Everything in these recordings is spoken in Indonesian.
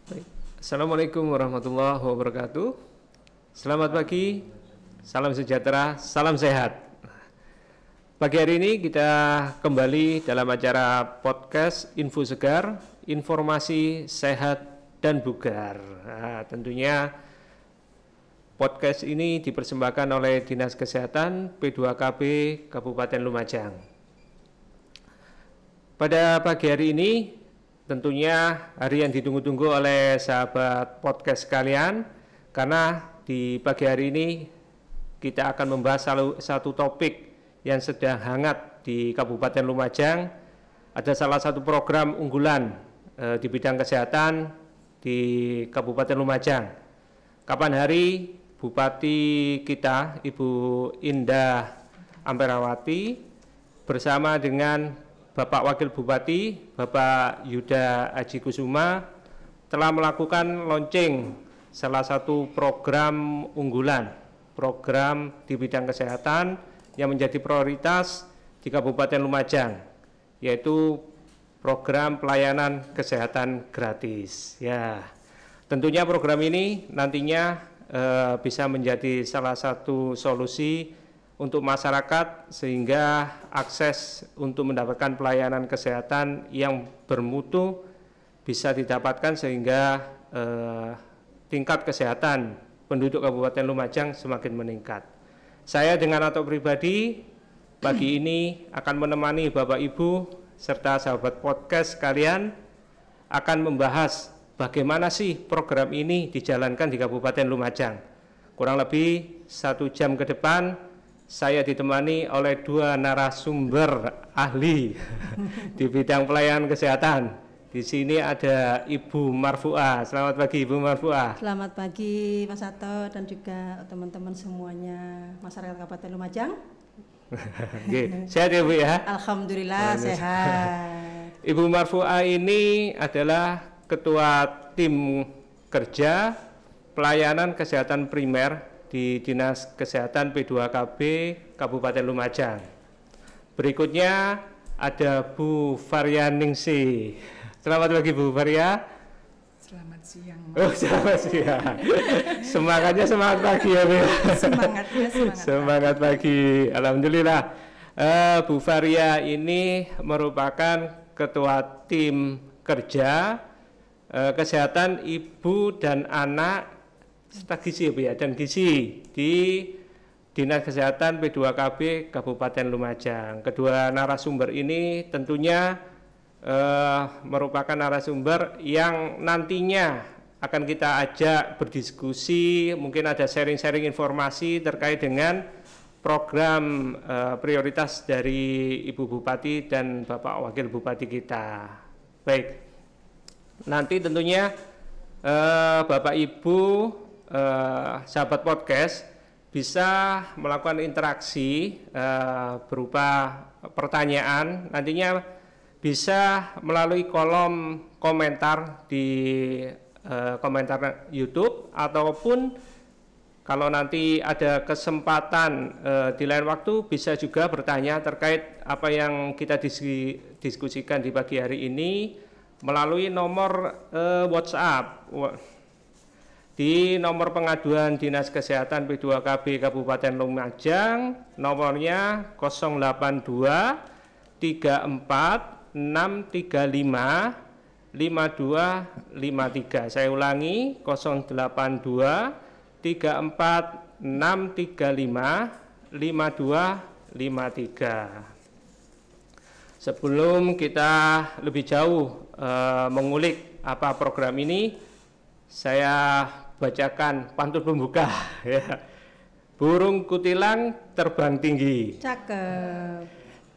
Baik. Assalamualaikum warahmatullahi wabarakatuh. Selamat pagi, salam sejahtera, salam sehat. Pagi hari ini kita kembali dalam acara podcast Info Segar, informasi sehat dan bugar. Nah, tentunya podcast ini dipersembahkan oleh Dinas Kesehatan P2KB Kabupaten Lumajang. Pada pagi hari ini tentunya hari yang ditunggu-tunggu oleh sahabat podcast sekalian, karena di pagi hari ini kita akan membahas satu topik yang sedang hangat di Kabupaten Lumajang. Ada salah satu program unggulan di bidang kesehatan di Kabupaten Lumajang. Kapan hari Bupati kita, Ibu Indah Amperawati, bersama dengan Bapak Wakil Bupati, Bapak Yuda Aji Kusuma, telah melakukan launching salah satu program unggulan, program di bidang kesehatan yang menjadi prioritas di Kabupaten Lumajang, yaitu program pelayanan kesehatan gratis. Ya, tentunya program ini nantinya bisa menjadi salah satu solusi untuk masyarakat sehingga akses untuk mendapatkan pelayanan kesehatan yang bermutu bisa didapatkan sehingga tingkat kesehatan penduduk Kabupaten Lumajang semakin meningkat. Saya dengan atau pribadi pagi ini akan menemani Bapak Ibu serta sahabat podcast sekalian akan membahas bagaimana sih program ini dijalankan di Kabupaten Lumajang. Kurang lebih 1 jam ke depan saya ditemani oleh 2 narasumber ahli di bidang pelayanan kesehatan. Di sini ada Ibu Marfuah. Selamat pagi Ibu Marfuah. Selamat pagi Mas Sato dan juga teman-teman semuanya masyarakat Kabupaten Lumajang. Sehat ya Bu ya? Alhamdulillah sehat. Ibu Marfuah ini adalah Ketua Tim Kerja Pelayanan Kesehatan Primer di Dinas Kesehatan P2KB Kabupaten Lumajang. Berikutnya ada Bu Varia Ningsih. Selamat pagi Bu Varia. Selamat siang. Oh, selamat siang. Semangatnya semangat pagi ya Bu. Semangatnya semangat pagi. Alhamdulillah. Bu Varia ini merupakan Ketua Tim Kerja Kesehatan Ibu dan Anak Gizi ya Bu ya, dan gizi di Dinas Kesehatan P2KB Kabupaten Lumajang. Kedua narasumber ini tentunya merupakan narasumber yang nantinya akan kita ajak berdiskusi, mungkin ada sharing-sharing informasi terkait dengan program prioritas dari Ibu Bupati dan Bapak Wakil Bupati kita. Baik, nanti tentunya Bapak Ibu sahabat podcast bisa melakukan interaksi berupa pertanyaan, nantinya bisa melalui kolom komentar di komentar YouTube, ataupun kalau nanti ada kesempatan di lain waktu bisa juga bertanya terkait apa yang kita diskusikan di pagi hari ini melalui nomor WhatsApp di nomor pengaduan Dinas Kesehatan P2KB Kabupaten Lumajang, nomornya 082 34 635 5253. Saya ulangi, 082 34 635 5253. Sebelum kita lebih jauh mengulik apa program ini, saya bacakan pantun pembuka ya. Burung kutilang terbang tinggi. Cakep.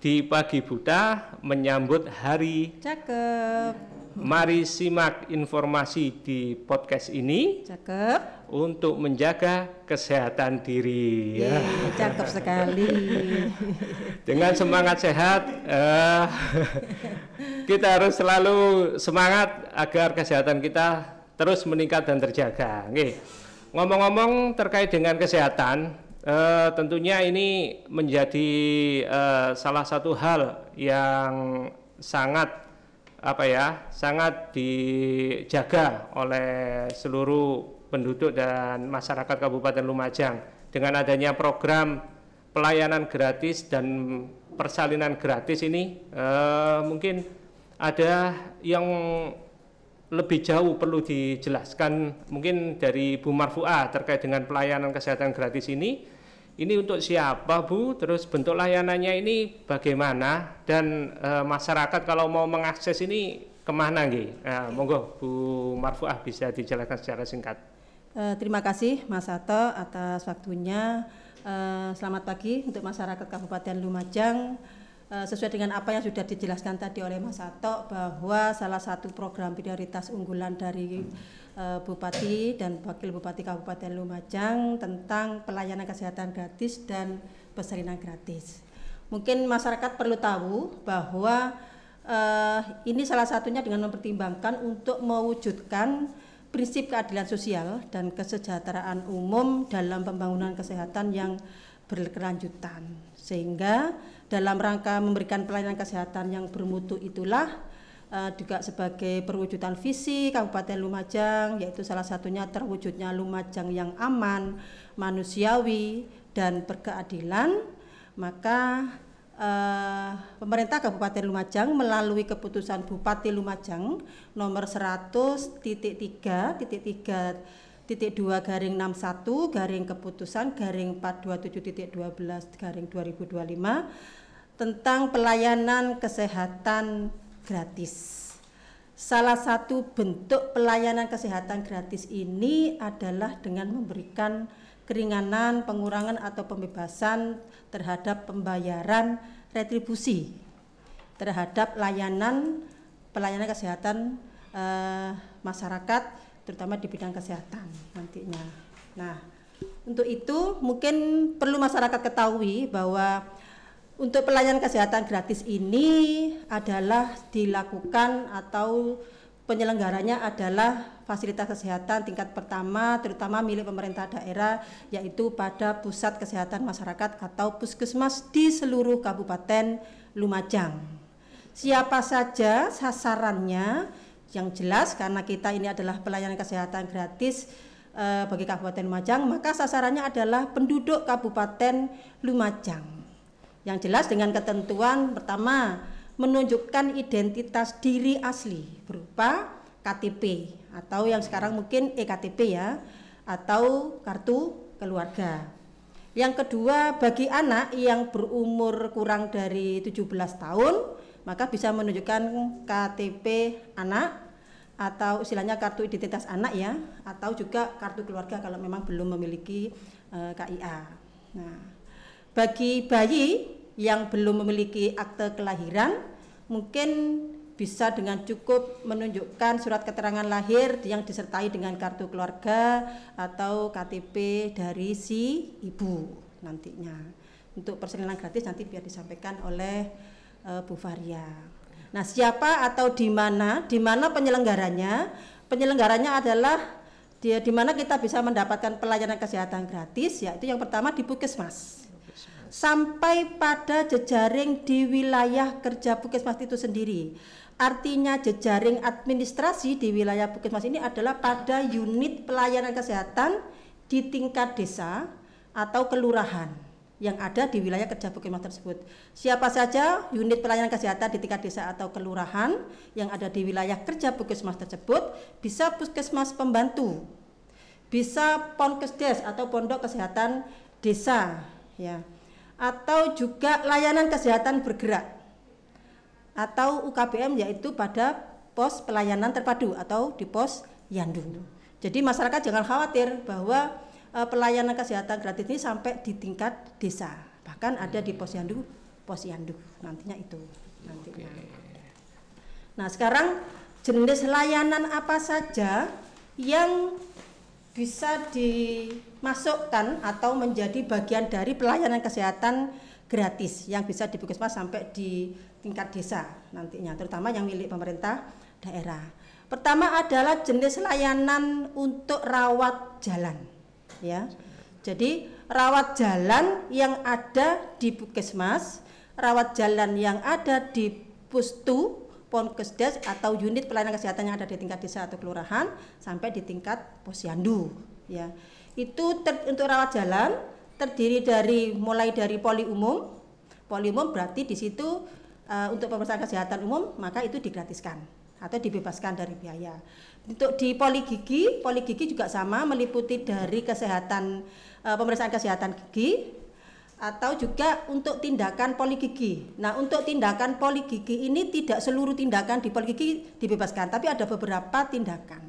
Di pagi buta menyambut hari. Cakep. Mari simak informasi di podcast ini. Cakep. Untuk menjaga kesehatan diri. Ya. Cakep sekali. Dengan semangat sehat, kita harus selalu semangat agar kesehatan kita terus meningkat dan terjaga. Ngomong-ngomong terkait dengan kesehatan, tentunya ini menjadi salah satu hal yang sangat sangat dijaga oleh seluruh penduduk dan masyarakat Kabupaten Lumajang dengan adanya program pelayanan gratis dan persalinan gratis ini. Mungkin ada yang lebih jauh perlu dijelaskan mungkin dari Bu Marfuah terkait dengan pelayanan kesehatan gratis ini untuk siapa Bu, terus bentuk layanannya ini bagaimana, dan masyarakat kalau mau mengakses ini kemana nggih? Monggo Bu Marfuah bisa dijelaskan secara singkat. Terima kasih Mas Sato atas waktunya. Selamat pagi untuk masyarakat Kabupaten Lumajang. Sesuai dengan apa yang sudah dijelaskan tadi oleh Mas Sato, bahwa salah satu program prioritas unggulan dari Bupati dan Wakil Bupati Kabupaten Lumajang tentang pelayanan kesehatan gratis dan persalinan gratis. Mungkin masyarakat perlu tahu bahwa ini salah satunya dengan mempertimbangkan untuk mewujudkan prinsip keadilan sosial dan kesejahteraan umum dalam pembangunan kesehatan yang berkelanjutan, sehingga dalam rangka memberikan pelayanan kesehatan yang bermutu itulah juga sebagai perwujudan visi Kabupaten Lumajang, yaitu salah satunya terwujudnya Lumajang yang aman, manusiawi, dan berkeadilan. Maka pemerintah Kabupaten Lumajang melalui keputusan Bupati Lumajang nomor 100.3.2/61/keputusan/427.12/2025 tentang pelayanan kesehatan gratis. Salah satu bentuk pelayanan kesehatan gratis ini adalah dengan memberikan keringanan, pengurangan atau pembebasan terhadap pembayaran retribusi terhadap pelayanan kesehatan masyarakat, terutama di bidang kesehatan nantinya. Nah, untuk itu mungkin perlu masyarakat ketahui bahwa untuk pelayanan kesehatan gratis ini adalah dilakukan atau penyelenggaranya adalah fasilitas kesehatan tingkat pertama, terutama milik pemerintah daerah, yaitu pada pusat kesehatan masyarakat atau puskesmas di seluruh Kabupaten Lumajang. Siapa saja sasarannya? Yang jelas karena kita ini adalah pelayanan kesehatan gratis bagi Kabupaten Lumajang, maka sasarannya adalah penduduk Kabupaten Lumajang. Yang jelas dengan ketentuan pertama, menunjukkan identitas diri asli berupa KTP atau yang sekarang mungkin EKTP ya, atau kartu keluarga. Yang kedua, bagi anak yang berumur kurang dari 17 tahun, maka bisa menunjukkan KTP anak atau istilahnya kartu identitas anak ya, atau juga kartu keluarga kalau memang belum memiliki KIA. Nah, bagi bayi yang belum memiliki akte kelahiran, mungkin bisa dengan cukup menunjukkan surat keterangan lahir yang disertai dengan kartu keluarga atau KTP dari si ibu nantinya. Untuk persalinan gratis nanti biar disampaikan oleh Bu Faria. Nah, siapa atau di mana penyelenggaranya? Penyelenggaranya adalah di mana kita bisa mendapatkan pelayanan kesehatan gratis, yaitu yang pertama di puskesmas. Sampai pada jejaring di wilayah kerja puskesmas itu sendiri. Artinya jejaring administrasi di wilayah puskesmas ini adalah pada unit pelayanan kesehatan di tingkat desa atau kelurahan yang ada di wilayah kerja puskesmas tersebut. Siapa saja unit pelayanan kesehatan di tingkat desa atau kelurahan yang ada di wilayah kerja puskesmas tersebut, bisa puskesmas pembantu, bisa Ponkesdes atau pondok kesehatan desa ya, atau juga layanan kesehatan bergerak atau UKBM, yaitu pada pos pelayanan terpadu atau di pos Yandu. Jadi masyarakat jangan khawatir bahwa pelayanan kesehatan gratis ini sampai di tingkat desa, bahkan ada di pos Yandu nantinya itu nantinya. Nah, sekarang jenis layanan apa saja yang bisa dimasukkan atau menjadi bagian dari pelayanan kesehatan gratis yang bisa di puskesmas sampai di tingkat desa nantinya, terutama yang milik pemerintah daerah. Pertama adalah jenis layanan untuk rawat jalan ya. Jadi rawat jalan yang ada di puskesmas, rawat jalan yang ada di pustu, Ponkesdes atau unit pelayanan kesehatan yang ada di tingkat desa atau kelurahan sampai di tingkat posyandu ya. Itu untuk rawat jalan terdiri dari mulai dari poli umum. Poli umum berarti di situ untuk pemeriksaan kesehatan umum maka itu digratiskan atau dibebaskan dari biaya. Untuk di poli gigi juga sama, meliputi dari kesehatan pemeriksaan kesehatan gigi atau juga untuk tindakan poligigi. Nah, untuk tindakan poligigi ini tidak seluruh tindakan di poligigi dibebaskan, tapi ada beberapa tindakan.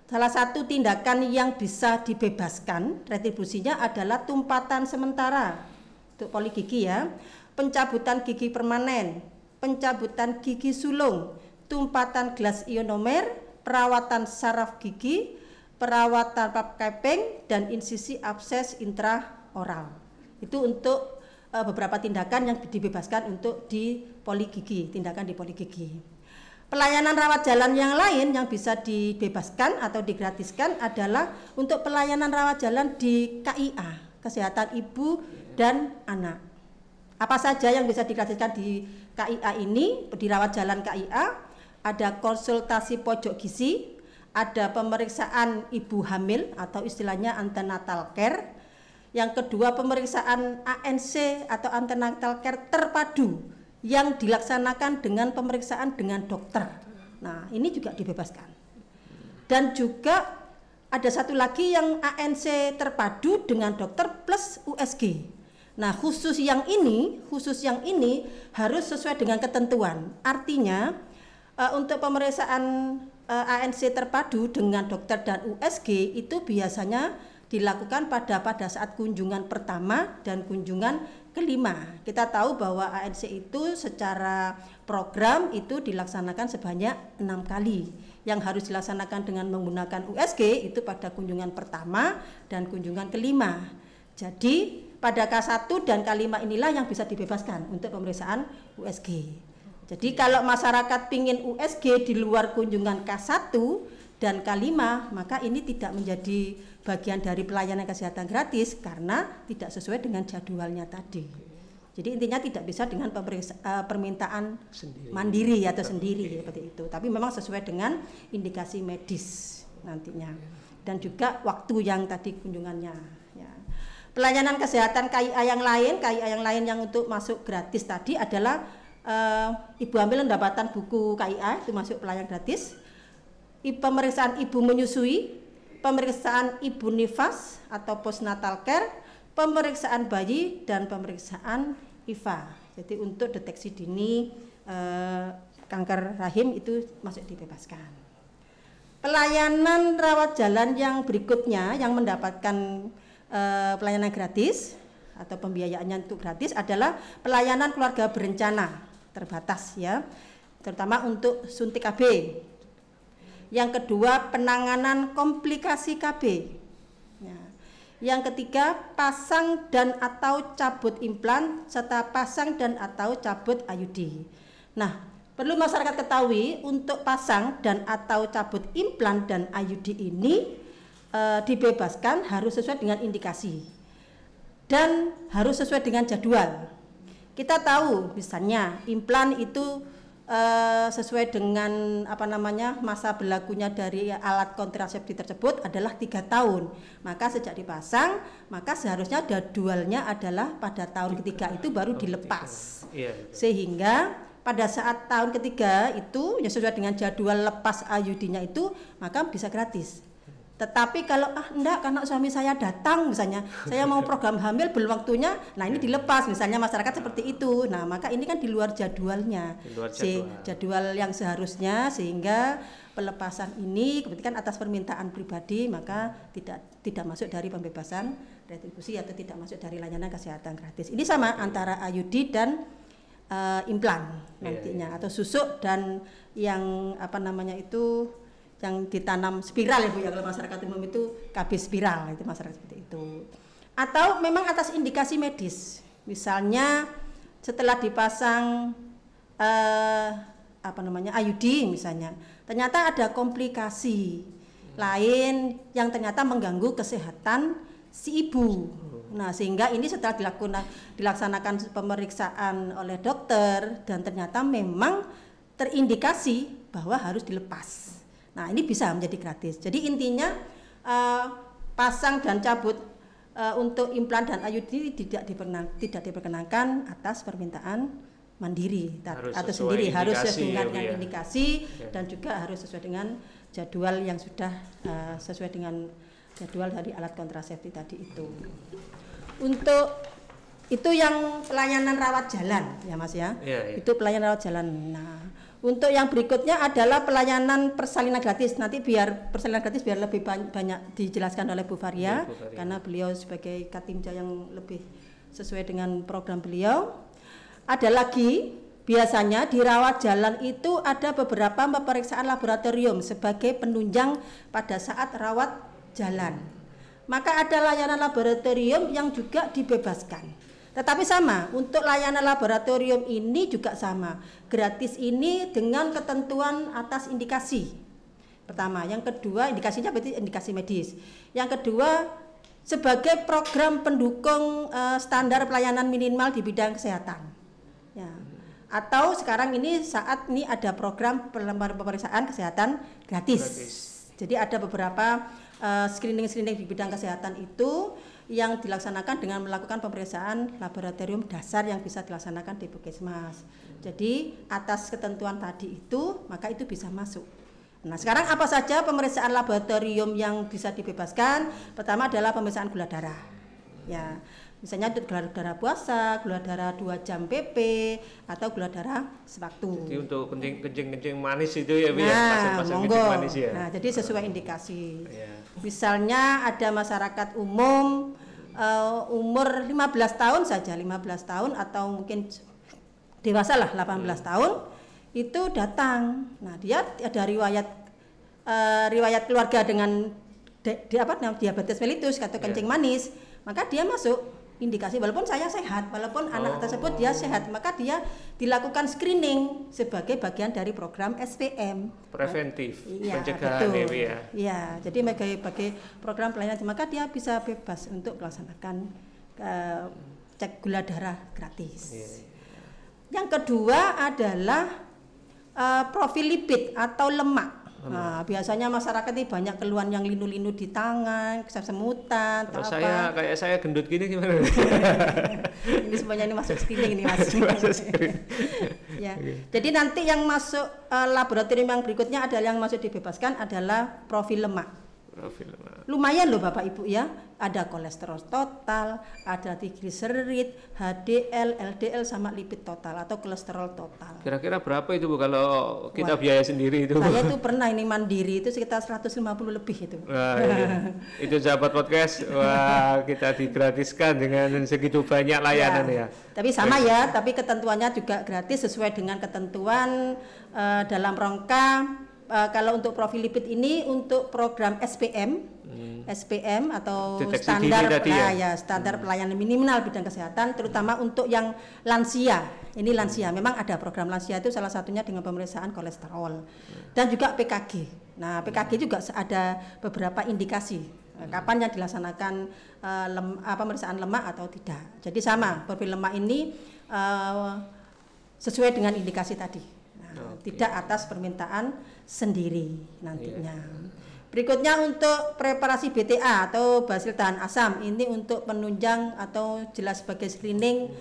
Salah satu tindakan yang bisa dibebaskan retribusinya adalah tumpatan sementara untuk poligigi ya, pencabutan gigi permanen, pencabutan gigi sulung, tumpatan gelas ionomer, perawatan saraf gigi, perawatan pap keping, dan insisi abses intraoral. Itu untuk beberapa tindakan yang dibebaskan untuk di poligigi, tindakan di poligigi. Pelayanan rawat jalan yang lain yang bisa dibebaskan atau digratiskan adalah untuk pelayanan rawat jalan di KIA, kesehatan ibu dan anak. Apa saja yang bisa digratiskan di KIA ini, di rawat jalan KIA? Ada konsultasi pojok gizi, ada pemeriksaan ibu hamil atau istilahnya antenatal care. Yang kedua, pemeriksaan ANC atau antenatal care terpadu yang dilaksanakan dengan pemeriksaan dengan dokter. Nah, ini juga dibebaskan. Dan juga ada satu lagi yang ANC terpadu dengan dokter plus USG. Nah, khusus yang ini harus sesuai dengan ketentuan. Artinya untuk pemeriksaan ANC terpadu dengan dokter dan USG itu biasanya dilakukan pada saat kunjungan pertama dan kunjungan kelima. Kita tahu bahwa ANC itu secara program itu dilaksanakan sebanyak 6 kali. Yang harus dilaksanakan dengan menggunakan USG itu pada kunjungan pertama dan kunjungan kelima. Jadi pada K1 dan K5 inilah yang bisa dibebaskan untuk pemeriksaan USG. Jadi kalau masyarakat pingin USG di luar kunjungan K1 dan K5, maka ini tidak menjadi bagian dari pelayanan kesehatan gratis karena tidak sesuai dengan jadwalnya tadi. Jadi intinya tidak bisa dengan permintaan mandiri atau sendiri seperti itu. Tapi memang sesuai dengan indikasi medis nantinya dan juga waktu yang tadi kunjungannya. Ya. Pelayanan kesehatan KIA yang lain yang untuk masuk gratis tadi adalah ibu hamil mendapatkan buku KIA itu masuk pelayanan gratis. Pemeriksaan ibu menyusui, pemeriksaan ibu nifas atau postnatal care, pemeriksaan bayi dan pemeriksaan IVA. Jadi untuk deteksi dini kanker rahim itu masuk dibebaskan. Pelayanan rawat jalan yang berikutnya yang mendapatkan pelayanan gratis atau pembiayaannya untuk gratis adalah pelayanan keluarga berencana terbatas ya, terutama untuk suntik KB. Yang kedua, penanganan komplikasi KB. Ya. Yang ketiga, pasang dan atau cabut implan serta pasang dan atau cabut IUD. Nah, perlu masyarakat ketahui untuk pasang dan atau cabut implan dan IUD ini dibebaskan harus sesuai dengan indikasi dan harus sesuai dengan jadwal. Kita tahu misalnya implan itu sesuai dengan masa berlakunya dari alat kontrasepsi tersebut adalah 3 tahun. Maka sejak dipasang, maka seharusnya jadwalnya adalah pada tahun ketiga itu baru dilepas. Sehingga pada saat tahun ketiga itu ya sesuai dengan jadwal lepas IUD-nya itu maka bisa gratis. Tetapi kalau enggak karena suami saya datang misalnya, saya mau program hamil belum waktunya, nah ini dilepas misalnya masyarakat seperti itu. Nah, maka ini kan di luar jadwalnya. Jadwal yang seharusnya sehingga pelepasan ini kebetulan atas permintaan pribadi maka tidak masuk dari pembebasan retribusi atau tidak masuk dari layanan kesehatan gratis. Ini sama antara IUD dan implan nantinya atau susuk dan yang yang ditanam spiral ya Bu ya, kalau masyarakat umum itu KB spiral itu masyarakat seperti itu. Atau memang atas indikasi medis. Misalnya setelah dipasang IUD misalnya, ternyata ada komplikasi lain yang ternyata mengganggu kesehatan si ibu. Nah, sehingga ini setelah dilaksanakan pemeriksaan oleh dokter dan ternyata memang terindikasi bahwa harus dilepas. Nah, ini bisa menjadi gratis. Jadi intinya pasang dan cabut untuk implan dan IUD ini tidak diperkenankan atas permintaan mandiri atau sendiri, harus sesuai dengan indikasi dan juga harus sesuai dengan jadwal yang sudah sesuai dengan jadwal dari alat kontrasepsi tadi itu. Untuk itu yang pelayanan rawat jalan ya Mas ya. Itu pelayanan rawat jalan. Nah, untuk yang berikutnya adalah pelayanan persalinan gratis. Nanti biar persalinan gratis biar lebih banyak dijelaskan oleh Bu Faria, karena beliau sebagai Katimja yang lebih sesuai dengan program beliau. Ada lagi, biasanya di rawat jalan itu ada beberapa pemeriksaan laboratorium sebagai penunjang pada saat rawat jalan. Maka ada layanan laboratorium yang juga dibebaskan. Tetapi sama, untuk layanan laboratorium ini juga sama. Gratis ini dengan ketentuan atas indikasi. Pertama, yang kedua indikasinya berarti indikasi medis. Yang kedua sebagai program pendukung standar pelayanan minimal di bidang kesehatan. Ya. Atau sekarang ini saat ini ada program pemeriksaan kesehatan gratis. Jadi ada beberapa screening di bidang kesehatan itu yang dilaksanakan dengan melakukan pemeriksaan laboratorium dasar yang bisa dilaksanakan di Puskesmas. Jadi atas ketentuan tadi itu maka itu bisa masuk. Nah, sekarang apa saja pemeriksaan laboratorium yang bisa dibebaskan? Pertama adalah pemeriksaan gula darah. Ya, misalnya untuk gula darah puasa, gula darah 2 jam PP, atau gula darah sewaktu. Jadi untuk kencing manis itu ya, pasang kencing manis ya. Nah, jadi sesuai indikasi. Misalnya ada masyarakat umum umur 15 tahun saja, 15 tahun atau mungkin dewasa lah 18 tahun itu datang. Nah, dia ada riwayat keluarga dengan diabetes mellitus atau kencing manis, maka dia masuk indikasi walaupun saya sehat, walaupun anak tersebut dia sehat, maka dia dilakukan screening sebagai bagian dari program SPM preventif, ya, pencegahan ya. Ya, jadi sebagai program pelayanan maka dia bisa bebas untuk melaksanakan cek gula darah gratis. Yang kedua adalah profil lipid atau lemak. Nah, biasanya masyarakat ini banyak keluhan yang linu-linu di tangan, kesemutan, kalau kayak saya gendut gini gimana? Ini semuanya ini masuk screening ini Mas. Ya. Jadi nanti yang masuk laboratorium yang berikutnya adalah yang masuk dibebaskan adalah profil lemak. Lumayan loh Bapak Ibu ya, ada kolesterol total, ada trigliserid, HDL, LDL sama lipid total atau kolesterol total. Kira-kira berapa itu Bu kalau kita biaya sendiri itu? Saya itu pernah ini mandiri itu sekitar 150 lebih itu. Wah, iya. Itu sahabat podcast, wah kita digratiskan dengan segitu banyak layanan ya. Tapi sama ya, tapi ketentuannya juga gratis sesuai dengan ketentuan dalam rangka kalau untuk profil lipid ini untuk program SPM atau deteksi standar standar pelayanan minimal bidang kesehatan, terutama untuk yang lansia. Ini lansia, memang ada program lansia itu salah satunya dengan pemeriksaan kolesterol dan juga PKG. Nah, PKG juga ada beberapa indikasi kapan yang dilaksanakan pemeriksaan lemak atau tidak. Jadi sama, profil lemak ini sesuai dengan indikasi tadi. Tidak atas permintaan sendiri nantinya. Berikutnya untuk preparasi BTA atau basil tahan asam, ini untuk penunjang atau jelas sebagai screening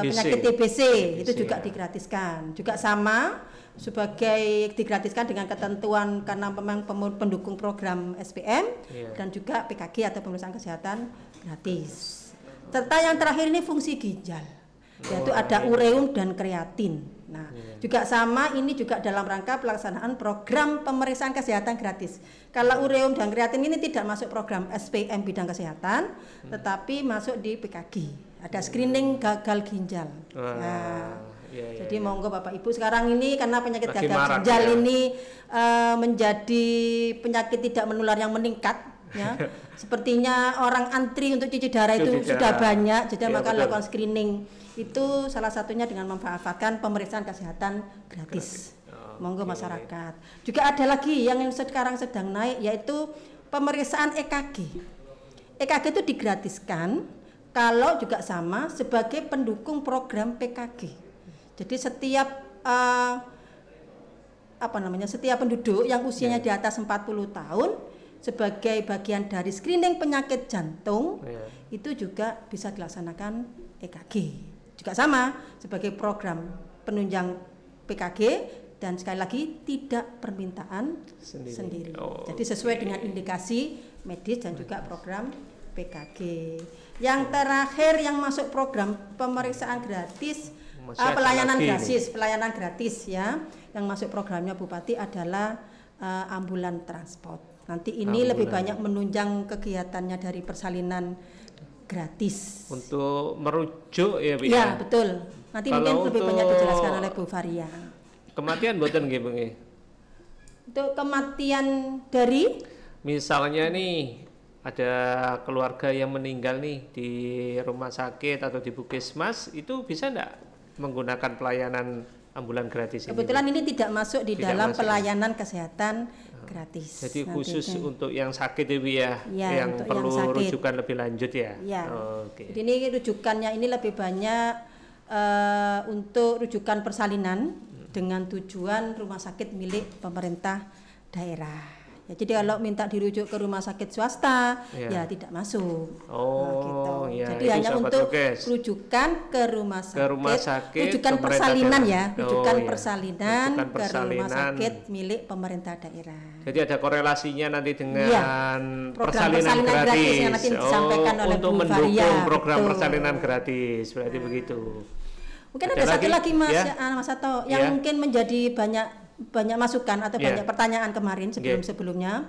penyakit TBC itu juga digratiskan. Juga sama sebagai digratiskan dengan ketentuan karena memang pendukung program SPM dan juga PKG atau pemeriksaan kesehatan gratis. Serta yang terakhir ini fungsi ginjal, yaitu ada ureum dan kreatin. Nah, juga sama, ini juga dalam rangka pelaksanaan program pemeriksaan kesehatan gratis. Kalau ureum dan kreatin ini tidak masuk program SPM bidang kesehatan, tetapi masuk di PKG. Ada screening gagal ginjal. Jadi monggo Bapak Ibu, sekarang ini karena penyakit gagal ginjal ini menjadi penyakit tidak menular yang meningkat. Ya, sepertinya orang antri untuk cuci darah itu sudah banyak, jadi maka lakukan screening. Itu salah satunya dengan memanfaatkan pemeriksaan kesehatan gratis. Monggo masyarakat. Juga ada lagi yang sekarang sedang naik, yaitu pemeriksaan EKG. EKG itu digratiskan kalau juga sama sebagai pendukung program PKG. Jadi setiap setiap penduduk yang usianya di atas 40 tahun sebagai bagian dari screening penyakit jantung itu juga bisa dilaksanakan EKG. Juga sama sebagai program penunjang PKG dan sekali lagi tidak permintaan sendiri. Jadi sesuai dengan indikasi medis dan juga program PKG. Yang terakhir yang masuk program pemeriksaan gratis pelayanan gratis ya. Yang masuk programnya Bupati adalah ambulan transport. Nanti ini lebih banyak menunjang kegiatannya dari persalinan gratis. Untuk merujuk ya, Bu? Ya, betul. Nanti mungkin lebih banyak dijelaskan oleh Bu Varia. Kematian mboten nggih, Bu? Untuk kematian dari misalnya nih ada keluarga yang meninggal nih di rumah sakit atau di Puskesmas, itu bisa enggak menggunakan pelayanan ambulan gratis ini? Kebetulan ini tidak masuk di dalam pelayanan kesehatan gratis. Jadi khusus untuk yang sakit ya, yang perlu rujukan lebih lanjut ya. Jadi ini rujukannya ini lebih banyak untuk rujukan persalinan dengan tujuan rumah sakit milik pemerintah daerah. Ya, jadi kalau minta dirujuk ke rumah sakit swasta ya tidak masuk. Ya, jadi hanya untuk rujukan ke rumah sakit rujukan persalinan ya, rujukan persalinan ke rumah sakit milik pemerintah daerah. Jadi ada korelasinya nanti dengan persalinan gratis yang nanti disampaikan oleh untuk Bu mendukung Varia. program persalinan gratis, berarti begitu. Mungkin ada satu lagi Mas Sato yang mungkin menjadi banyak masukan atau banyak pertanyaan kemarin sebelumnya.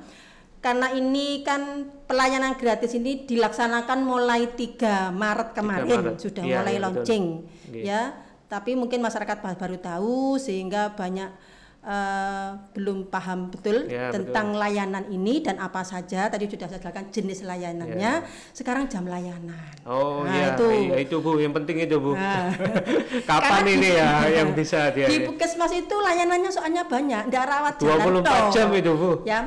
Karena ini kan pelayanan gratis ini dilaksanakan mulai 3 Maret kemarin sudah mulai launching ya. Tapi mungkin masyarakat baru tahu sehingga banyak belum paham betul tentang layanan ini dan apa saja. Tadi sudah saya jelaskan jenis layanannya. Sekarang jam layanan. Itu Bu, yang penting itu Bu. Kapan ini ya yang bisa dia? Di Puskesmas itu layanannya soalnya banyak, enggak rawat jalan 24 jam itu Bu. Ya.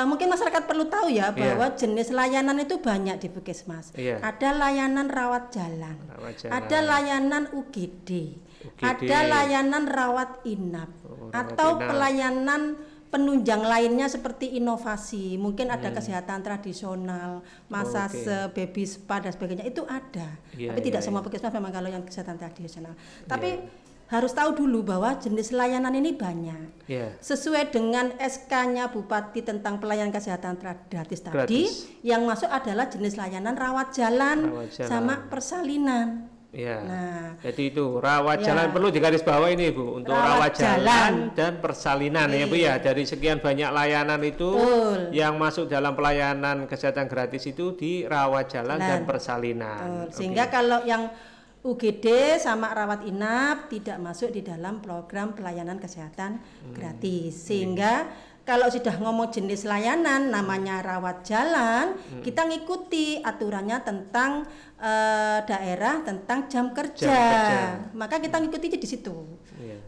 Mungkin masyarakat perlu tahu ya bahwa jenis layanan itu banyak di Puskesmas. Ada layanan rawat jalan. Ada layanan UGD. Ada layanan rawat inap atau pelayanan penunjang lainnya seperti inovasi, mungkin ada kesehatan tradisional, massage, baby spa dan sebagainya itu ada. Tapi tidak semua Puskesmas memang kalau yang kesehatan tradisional. Tapi harus tahu dulu bahwa jenis layanan ini banyak. Sesuai dengan SK-nya Bupati tentang pelayanan kesehatan gratis tadi, yang masuk adalah jenis layanan rawat jalan. Sama persalinan. Nah, jadi itu rawat jalan perlu digarisbawahi ini Bu, untuk rawat jalan dan persalinan ya Bu ya. Dari sekian banyak layanan itu yang masuk dalam pelayanan kesehatan gratis itu di rawat jalan dan persalinan. Sehingga kalau yang UGD sama rawat inap tidak masuk di dalam program pelayanan kesehatan gratis. Sehingga kalau sudah ngomong jenis layanan namanya rawat jalan, kita ngikuti aturannya tentang daerah tentang jam kerja. Maka kita ngikuti di situ.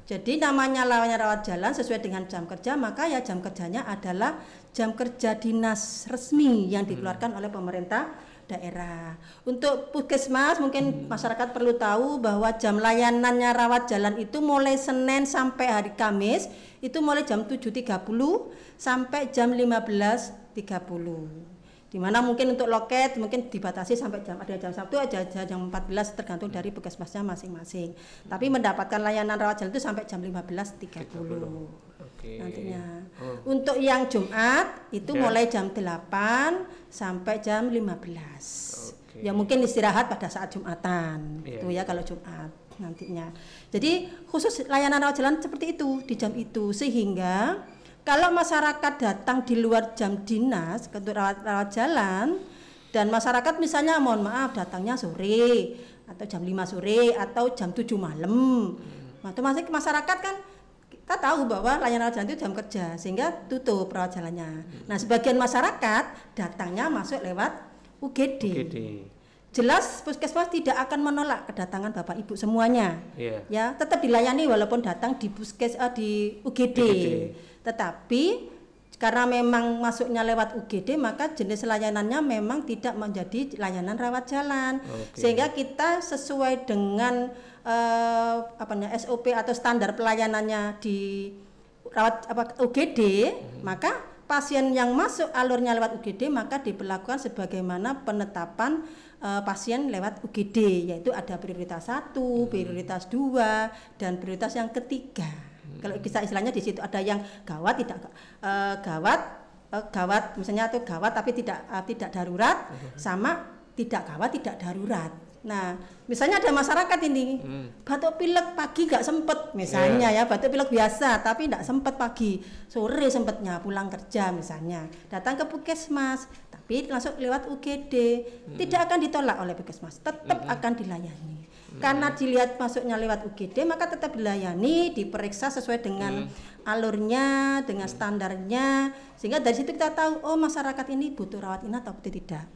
Jadi namanya layanan rawat jalan sesuai dengan jam kerja, maka ya jam kerjanya adalah jam kerja dinas resmi yang dikeluarkan oleh pemerintah daerah. Untuk Puskesmas mungkin masyarakat perlu tahu bahwa jam layanannya rawat jalan itu mulai Senin sampai hari Kamis itu mulai jam 7.30 sampai jam 15.30. Di mana mungkin untuk loket mungkin dibatasi sampai ada jam Sabtu aja jam 14 tergantung dari Puskesmasnya masing-masing. Tapi mendapatkan layanan rawat jalan itu sampai jam 15.30. Nantinya. Untuk yang Jumat itu mulai jam 8 sampai jam 15. Ya mungkin istirahat pada saat Jumatan. Itu ya kalau Jumat nantinya. Jadi khusus layanan rawat jalan seperti itu di jam itu, sehingga kalau masyarakat datang di luar jam dinas untuk rawat jalan dan masyarakat misalnya mohon maaf datangnya sore atau jam 5 sore atau jam 7 malam. Otomatis masyarakat kan kita tahu bahwa layanan rawat jalan itu jam kerja sehingga tutup rawat jalannya. Nah, sebagian masyarakat datangnya masuk lewat UGD. Jelas Puskesmas tidak akan menolak kedatangan Bapak Ibu semuanya. Ya, tetap dilayani walaupun datang di di UGD. Tetapi Karena memang masuknya lewat UGD, maka jenis layanannya memang tidak menjadi layanan rawat jalan. Sehingga kita sesuai dengan SOP atau standar pelayanannya di UGD, maka pasien yang masuk alurnya lewat UGD maka diberlakukan sebagaimana penetapan pasien lewat UGD, yaitu ada prioritas 1, prioritas 2, dan prioritas yang ketiga. Kalau bisa istilahnya di situ ada yang gawat, tidak gawat misalnya, atau gawat tapi tidak darurat, sama tidak gawat tidak darurat. Nah, misalnya ada masyarakat ini batuk pilek pagi nggak sempet, misalnya ya batuk pilek biasa tapi nggak sempet pagi, sore sempetnya pulang kerja misalnya, datang ke puskesmas tapi langsung lewat UGD, tidak akan ditolak oleh puskesmas, tetap akan dilayani. Karena dilihat masuknya lewat UGD maka tetap dilayani, diperiksa sesuai dengan alurnya, dengan standarnya, sehingga dari situ kita tahu oh masyarakat ini butuh rawat inap atau tidak.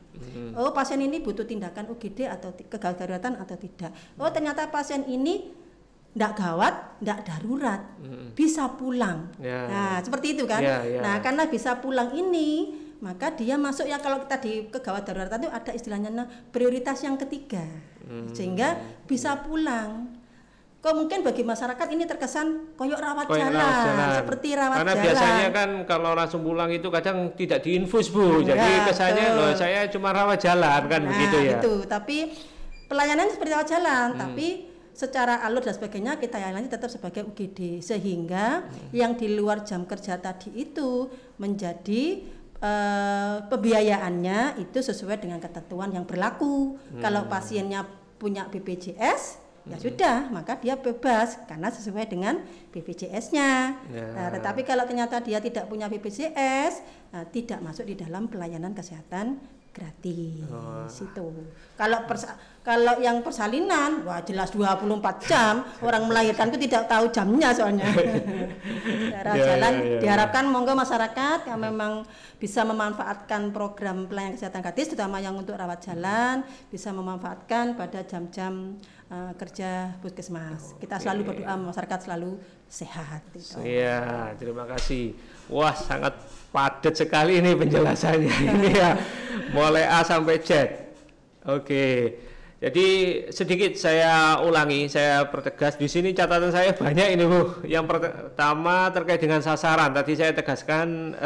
Oh pasien ini butuh tindakan UGD atau kegawat daruratan atau tidak. Oh ternyata pasien ini tidak gawat, tidak darurat, bisa pulang. Nah seperti itu kan. Nah karena bisa pulang ini maka dia masuk ya, kalau kita di kegawat daruratan itu ada istilahnya prioritas yang ketiga, sehingga bisa pulang. Kok mungkin bagi masyarakat ini terkesan koyok rawat jalan, seperti rawat karena jalan. Karena biasanya kan kalau langsung pulang itu kadang tidak diinfus Bu, jadi kesannya loh saya cuma rawat jalan kan, begitu ya. Itu, tapi pelayanannya seperti rawat jalan, tapi secara alur dan sebagainya kita layani tetap sebagai UGD, sehingga yang di luar jam kerja tadi itu menjadi pembiayaannya itu sesuai dengan ketentuan yang berlaku. Kalau pasiennya punya BPJS ya sudah, maka dia bebas karena sesuai dengan BPJS-nya. Nah, tetapi kalau ternyata dia tidak punya BPJS, tidak masuk di dalam pelayanan kesehatan gratis. Itu. Kalau yang persalinan, wah jelas 24 jam, orang melahirkan itu tidak tahu jamnya soalnya. Jalan diharapkan monggo masyarakat yang memang bisa memanfaatkan program pelayanan kesehatan gratis, terutama yang untuk rawat jalan, bisa memanfaatkan pada jam-jam kerja puskesmas. Kita selalu berdoa masyarakat selalu sehat. Iya, terima kasih. Wah, sangat padat sekali ini penjelasannya ini ya, mulai A sampai Z. Oke, jadi sedikit saya ulangi, saya pertegas di sini catatan saya banyak ini Bu. Yang pertama terkait dengan sasaran, tadi saya tegaskan,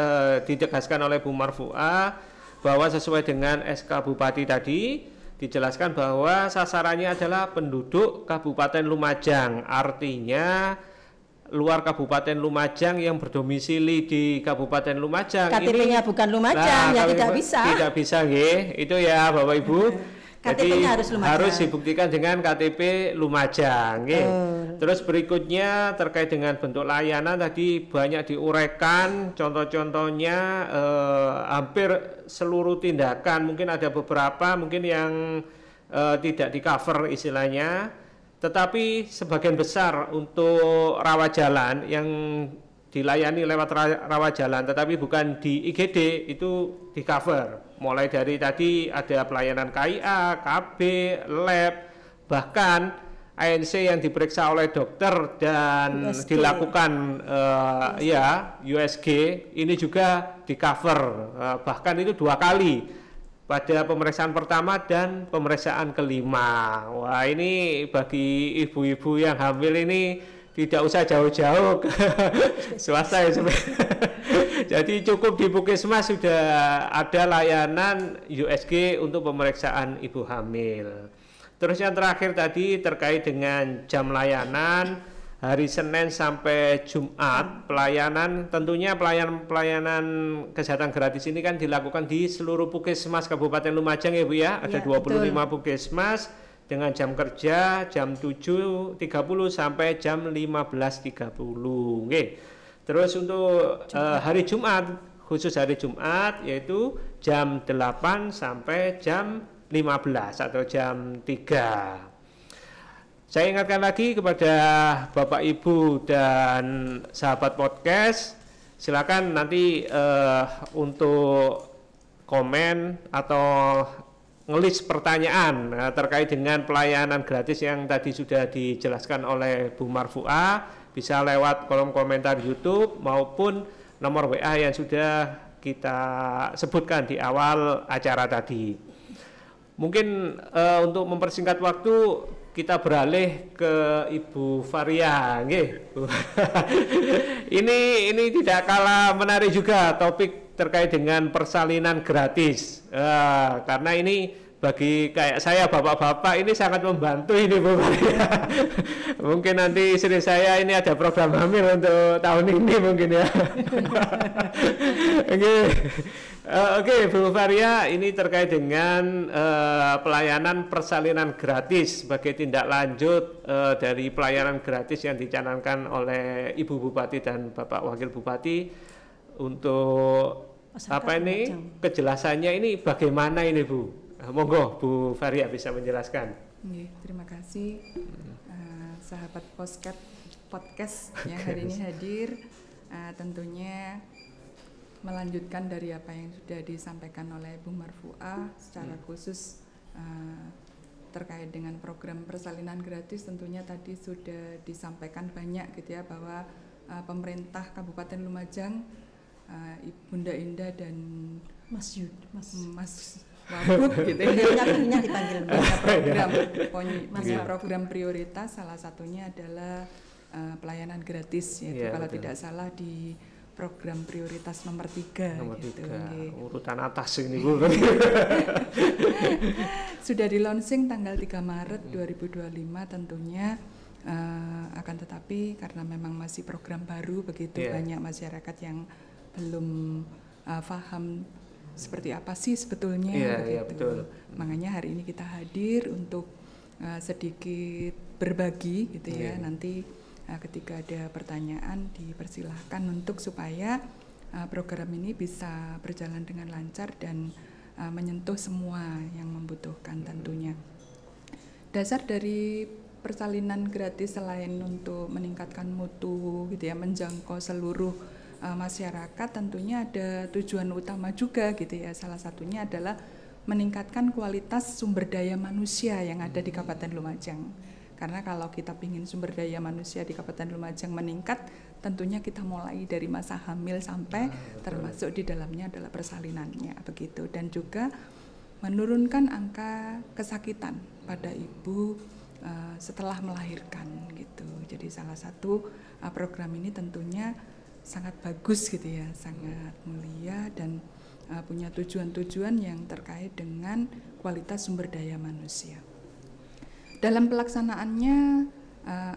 ditegaskan oleh Bu Marfuah bahwa sesuai dengan SK Bupati tadi dijelaskan bahwa sasarannya adalah penduduk Kabupaten Lumajang, artinya luar Kabupaten Lumajang yang berdomisili di Kabupaten Lumajang. KTP-nya bukan Lumajang, ya tidak bisa. Tidak bisa, nggih. Itu ya Bapak Ibu. KTP-nya harus Lumajang. Harus dibuktikan dengan KTP Lumajang, nggih. Terus berikutnya terkait dengan bentuk layanan tadi banyak diuraikan, contoh-contohnya hampir seluruh tindakan, mungkin ada beberapa mungkin yang tidak di cover istilahnya, tetapi sebagian besar untuk rawat jalan yang dilayani lewat rawat jalan tetapi bukan di IGD itu di cover, mulai dari tadi ada pelayanan KIA, KB, lab, bahkan ANC yang diperiksa oleh dokter dan USG. Dilakukan USG ini juga di cover, bahkan itu 2 kali pada pemeriksaan pertama dan pemeriksaan kelima. Wah, ini bagi ibu-ibu yang hamil ini tidak usah jauh-jauh ke swasta ya sebenarnya. Jadi cukup di puskesmas sudah ada layanan USG untuk pemeriksaan ibu hamil. Terus yang terakhir tadi terkait dengan jam layanan hari Senin sampai Jumat, pelayanan tentunya pelayanan kesehatan gratis ini kan dilakukan di seluruh puskesmas Kabupaten Lumajang ya Bu ya. Ada 25 puskesmas dengan jam kerja jam 7.30 sampai jam 15.30. Oke. Terus untuk hari Jumat, khusus hari Jumat yaitu jam 8 sampai jam 15 atau jam 3. Saya ingatkan lagi kepada Bapak Ibu dan sahabat podcast, silakan nanti untuk komen atau ngelis pertanyaan terkait dengan pelayanan gratis yang tadi sudah dijelaskan oleh Bu Marfuah, bisa lewat kolom komentar YouTube maupun nomor WA yang sudah kita sebutkan di awal acara tadi. Mungkin untuk mempersingkat waktu kita beralih ke Ibu Varia, ini tidak kalah menarik juga topik terkait dengan persalinan gratis. Karena ini bagi kayak saya bapak-bapak ini sangat membantu ini Bu Varia. Mungkin nanti istri saya ini ada program hamil untuk tahun ini mungkin ya. Oke, Bu Varia, ini terkait dengan pelayanan persalinan gratis sebagai tindak lanjut dari pelayanan gratis yang dicanangkan oleh Ibu Bupati dan Bapak Wakil Bupati untuk kejelasannya ini bagaimana ini Bu? Monggo Bu Varia bisa menjelaskan. Terima kasih sahabat podcast yang hari ini hadir. Tentunya melanjutkan dari apa yang sudah disampaikan oleh Bu Marfuah secara khusus terkait dengan program persalinan gratis. Tentunya tadi sudah disampaikan banyak gitu ya, bahwa pemerintah Kabupaten Lumajang, Bunda Indah dan Mas Wagub gitu ya, dipanggil program prioritas, salah satunya adalah pelayanan gratis, yaitu kalau betul. Tidak salah di program prioritas nomor 3 gitu. Urutan atas ini Bu. Sudah di launching tanggal 3 Maret 2025 tentunya, akan tetapi karena memang masih program baru begitu, banyak masyarakat yang belum paham seperti apa sih sebetulnya begitu. Betul. Makanya hari ini kita hadir untuk sedikit berbagi gitu ya. Nanti ketika ada pertanyaan dipersilahkan untuk supaya program ini bisa berjalan dengan lancar dan menyentuh semua yang membutuhkan tentunya. Dasar dari persalinan gratis selain untuk meningkatkan mutu gitu ya, menjangkau seluruh masyarakat, tentunya ada tujuan utama juga gitu ya. Salah satunya adalah meningkatkan kualitas sumber daya manusia yang ada di Kabupaten Lumajang. Karena kalau kita ingin sumber daya manusia di Kabupaten Lumajang meningkat, tentunya kita mulai dari masa hamil sampai termasuk di dalamnya adalah persalinannya begitu, dan juga menurunkan angka kesakitan pada ibu setelah melahirkan gitu. Jadi salah satu program ini tentunya sangat bagus gitu ya, sangat mulia dan punya tujuan-tujuan yang terkait dengan kualitas sumber daya manusia. Dalam pelaksanaannya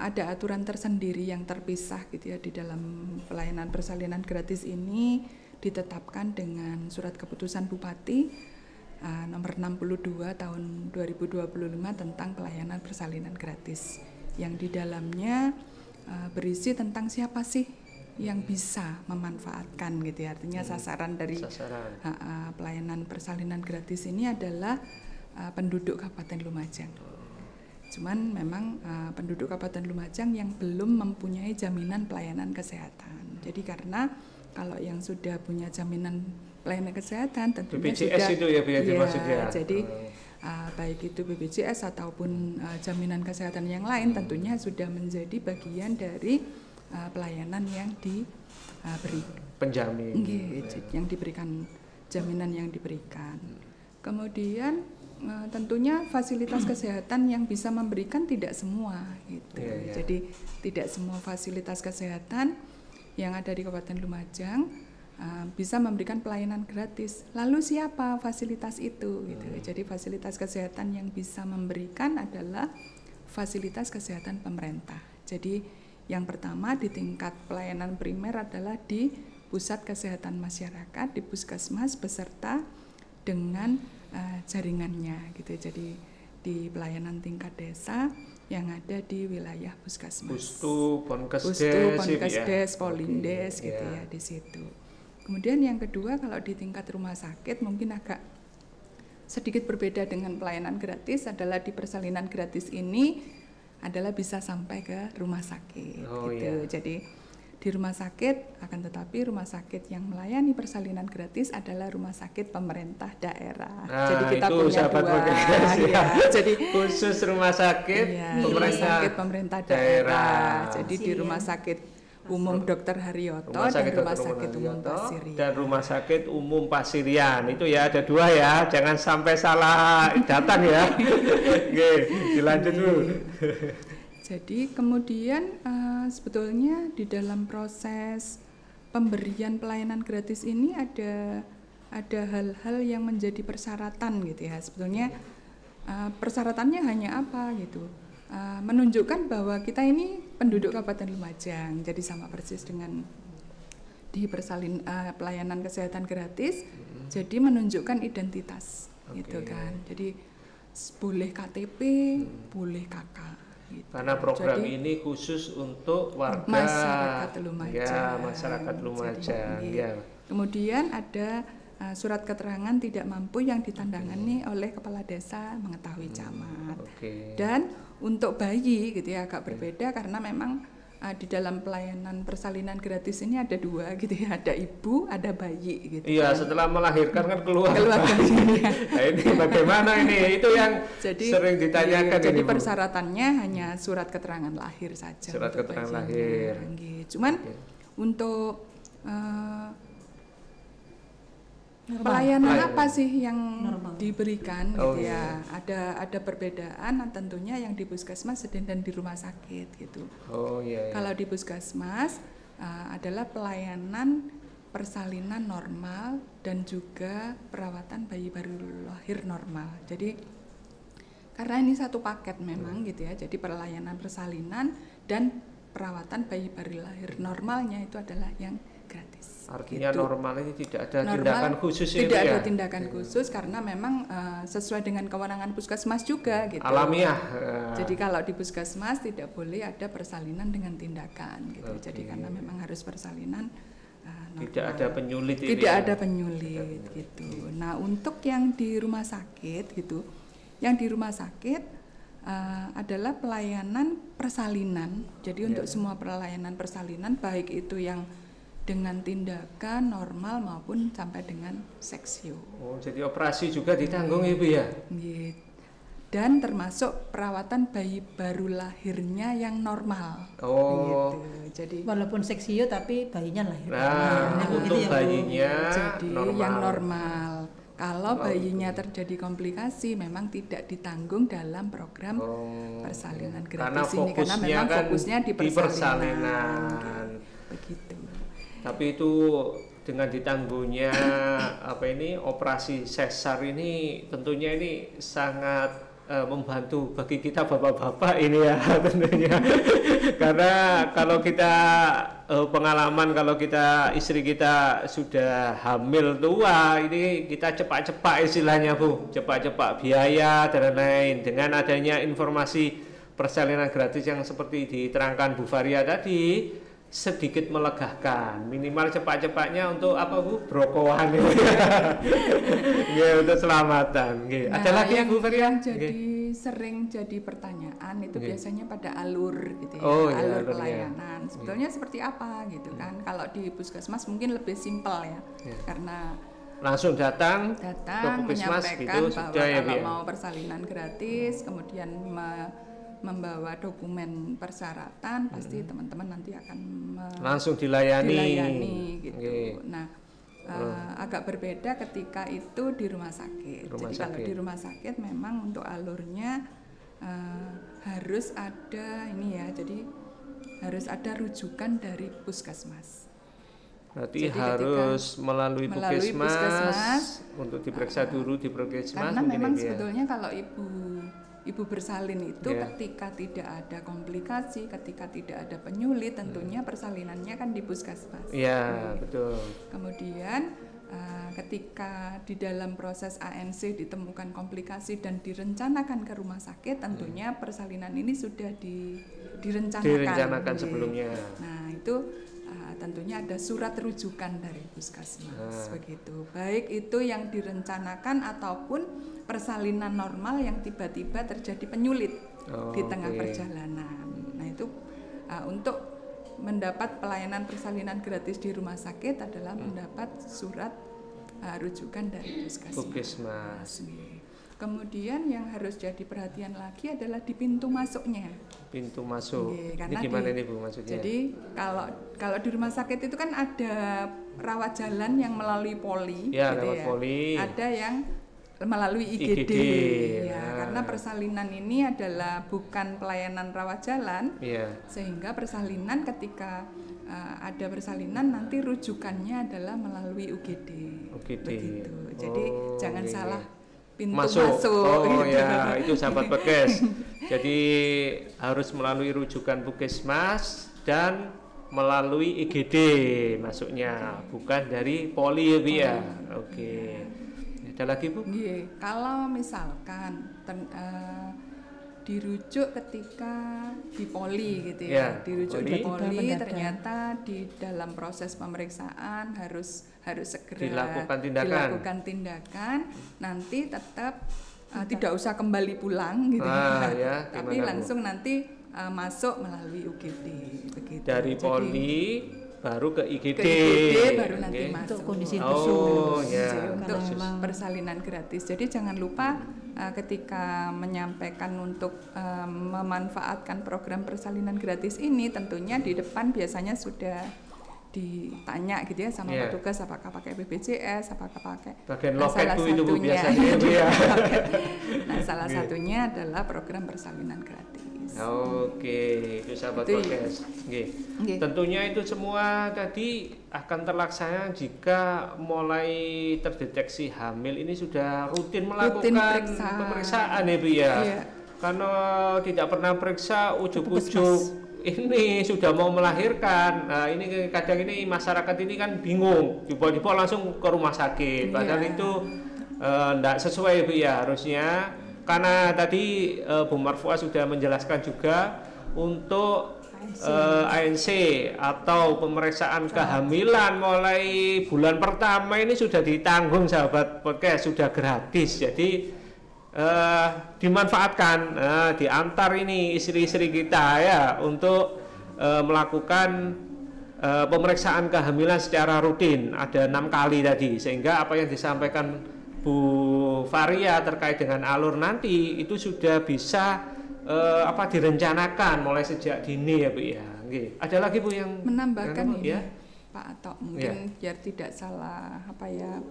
ada aturan tersendiri yang terpisah gitu ya. Di dalam pelayanan persalinan gratis ini ditetapkan dengan surat keputusan Bupati nomor 62 tahun 2025 tentang pelayanan persalinan gratis, yang di dalamnya berisi tentang siapa sih yang bisa memanfaatkan gitu ya. Artinya sasaran dari pelayanan persalinan gratis ini adalah penduduk Kabupaten Lumajang. Cuman memang penduduk Kabupaten Lumajang yang belum mempunyai jaminan pelayanan kesehatan. Jadi karena kalau yang sudah punya jaminan pelayanan kesehatan tentunya BPJS sudah, itu ya dimaksud ya. Jadi baik itu BPJS ataupun jaminan kesehatan yang lain tentunya sudah menjadi bagian dari pelayanan yang diberi penjamin, yang diberikan, jaminan yang diberikan. Kemudian tentunya fasilitas kesehatan yang bisa memberikan tidak semua gitu. Jadi tidak semua fasilitas kesehatan yang ada di Kabupaten Lumajang bisa memberikan pelayanan gratis. Lalu siapa fasilitas itu gitu. Jadi fasilitas kesehatan yang bisa memberikan adalah fasilitas kesehatan pemerintah. Jadi yang pertama di tingkat pelayanan primer adalah di pusat kesehatan masyarakat, di puskesmas beserta dengan jaringannya gitu. Jadi di pelayanan tingkat desa yang ada di wilayah puskesmas, Pustu, Ponkesdes, Polindes gitu ya di situ. Kemudian yang kedua kalau di tingkat rumah sakit mungkin agak sedikit berbeda dengan pelayanan gitu adalah di persalinan gratis ini adalah bisa sampai ke rumah sakit gitu. Jadi di rumah sakit, akan tetapi rumah sakit yang melayani persalinan gratis adalah rumah sakit pemerintah daerah. Jadi kita punya dua, jadi khusus rumah sakit pemerintah daerah. Jadi di rumah sakit Umum Dr. Haryoto dan Rumah Sakit Umum Pasirian. Dan Rumah Sakit Umum Pasirian. Itu ya ada 2 ya, jangan sampai salah datang ya. Oke, dilanjut dulu. Jadi kemudian sebetulnya di dalam proses pemberian pelayanan gratis ini ada hal-hal yang menjadi persyaratan gitu ya. Sebetulnya persyaratannya hanya apa gitu? Menunjukkan bahwa kita ini penduduk Kabupaten Lumajang, jadi sama persis dengan di pelayanan kesehatan gratis. Jadi menunjukkan identitas, gitu kan. Jadi boleh KTP, boleh KK. Gitu. Karena program ini khusus untuk warga masyarakat Lumajang. Ya, masyarakat Lumajang. Ya. Kemudian ada surat keterangan tidak mampu yang ditandangani oleh kepala desa mengetahui camat. Dan untuk bayi gitu ya agak berbeda karena memang di dalam pelayanan persalinan gratis ini ada 2 gitu ya, ada ibu, ada bayi gitu. Iya, setelah melahirkan kan keluar bayinya. Nah, ini bagaimana ini? Itu yang sering ditanyakan. Jadi ini, persyaratannya hanya surat keterangan lahir saja. Surat keterangan lahir. Cuman untuk pelayanan apa sih yang diberikan gitu ya? Ada perbedaan tentunya yang di puskesmas dan di rumah sakit gitu. Kalau di puskesmas adalah pelayanan persalinan normal dan juga perawatan bayi baru lahir normal. Jadi karena ini satu paket memang gitu ya. Jadi pelayanan persalinan dan perawatan bayi baru lahir normalnya itu adalah yang gratis. Artinya gitu. Normal ini tidak ada tindakan khusus ya? Tidak ada tindakan khusus karena memang sesuai dengan kewenangan puskesmas juga gitu. Alamiah. Jadi kalau di puskesmas tidak boleh ada persalinan dengan tindakan gitu. Jadi karena memang harus persalinan normal. Tidak ada penyulit. Tidak ada penyulit gitu. Nah untuk yang di rumah sakit gitu, yang di rumah sakit adalah pelayanan persalinan. Jadi untuk semua pelayanan persalinan baik itu yang dengan tindakan normal maupun sampai dengan seksio. Jadi operasi juga ditanggung Ibu ya? Dan termasuk perawatan bayi baru lahirnya yang normal. Gitu. Jadi walaupun seksio tapi bayinya lahir. Untuk gitu bayinya jadi normal. Yang normal. Kalau bayinya terjadi komplikasi memang tidak ditanggung dalam program persalinan gratis ini karena memang fokusnya di persalinan. Begitu. Tapi itu dengan ditanggungnya operasi sesar ini tentunya ini sangat membantu bagi kita bapak-bapak ini ya tentunya. Karena kalau kita pengalaman kalau kita istri kita sudah hamil tua ini kita cepat-cepat istilahnya Bu, cepat-cepat biaya dan lain-lain. Dengan adanya informasi persalinan gratis yang seperti diterangkan Bu Varia tadi sedikit melegakan, minimal cepat-cepatnya untuk apa Bu? Brokoan itu ya, untuk selamatan. Nah, ada lagi yang Bu Varia? Jadi sering jadi pertanyaan itu biasanya pada alur gitu ya, alur pelayanan. Sebetulnya seperti apa gitu kan? Kalau di puskesmas mungkin lebih simpel ya, karena langsung datang ke puskesmas gitu, sudah ya kalau mau persalinan gratis, kemudian membawa dokumen persyaratan, pasti teman-teman nanti akan langsung dilayani gitu. Nah, agak berbeda ketika itu di rumah sakit. Kalau di rumah sakit memang untuk alurnya harus ada jadi harus ada rujukan dari puskesmas. Berarti harus melalui puskesmas untuk diperiksa dulu di puskesmas. Karena memang sebetulnya kalau ibu bersalin itu ketika tidak ada komplikasi, ketika tidak ada penyulit, tentunya persalinannya kan di puskesmas. Iya, betul. Kemudian ketika di dalam proses ANC ditemukan komplikasi dan direncanakan ke rumah sakit, tentunya persalinan ini sudah direncanakan sebelumnya. Nah, itu tentunya ada surat rujukan dari puskesmas begitu. Baik itu yang direncanakan ataupun persalinan normal yang tiba-tiba terjadi penyulit di tengah perjalanan. Nah, itu untuk mendapat pelayanan persalinan gratis di rumah sakit adalah mendapat surat rujukan dari puskesmas. Kemudian yang harus jadi perhatian lagi adalah di pintu masuknya. Pintu masuk. Ini Karena gimana nih Bu maksudnya? Jadi kalau di rumah sakit itu kan ada rawat jalan yang melalui poli, Ya, gitu lewat poli. Ada yang melalui IGD. Ya, karena persalinan ini adalah bukan pelayanan rawat jalan, sehingga persalinan ketika ada persalinan nanti rujukannya adalah melalui UGD. Begitu. Jadi jangan salah pintu masuk. Oh gitu. Ya, itu sahabat podcast. Jadi harus melalui rujukan puskesmas dan melalui IGD masuknya, bukan dari poli ya Bu ya. Oke. Ada lagi Bu? Kalau misalkan dirujuk ketika di poli gitu ya, dirujuk di poli ternyata di dalam proses pemeriksaan harus segera dilakukan tindakan, nanti tetap tidak usah kembali pulang gitu tapi langsung nanti masuk melalui UGD begitu. Dari poli baru ke IGD, baru nanti masuk untuk kondisi khusus untuk persalinan gratis. Jadi jangan lupa ketika menyampaikan untuk memanfaatkan program persalinan gratis ini, tentunya di depan biasanya sudah ditanya gitu ya sama petugas apakah pakai BPJS, apakah pakai loket itu Bu biasanya ya. Nah, salah satunya adalah program persalinan gratis. Oke, itu sahabat podcast. Tentunya itu semua tadi akan terlaksana jika mulai terdeteksi hamil ini sudah rutin melakukan pemeriksaan ya Bu ya. Karena tidak pernah periksa ujuk-ujuk ini sudah mau melahirkan. Nah, ini kadang ini masyarakat ini kan bingung, tiba-tiba langsung ke rumah sakit. Padahal itu tidak sesuai Bu ya harusnya. Karena tadi Bu Marfua sudah menjelaskan juga untuk ANC atau pemeriksaan kehamilan mulai bulan pertama ini sudah ditanggung sahabat podcast, sudah gratis. Jadi dimanfaatkan, diantar ini istri-istri kita ya untuk melakukan pemeriksaan kehamilan secara rutin. Ada 6 kali tadi, sehingga apa yang disampaikan Bu Faria terkait dengan alur nanti itu sudah bisa direncanakan mulai sejak dini ya Bu ya. Ada lagi Bu yang menambahkan ini ya Pak, atau mungkin biar tidak salah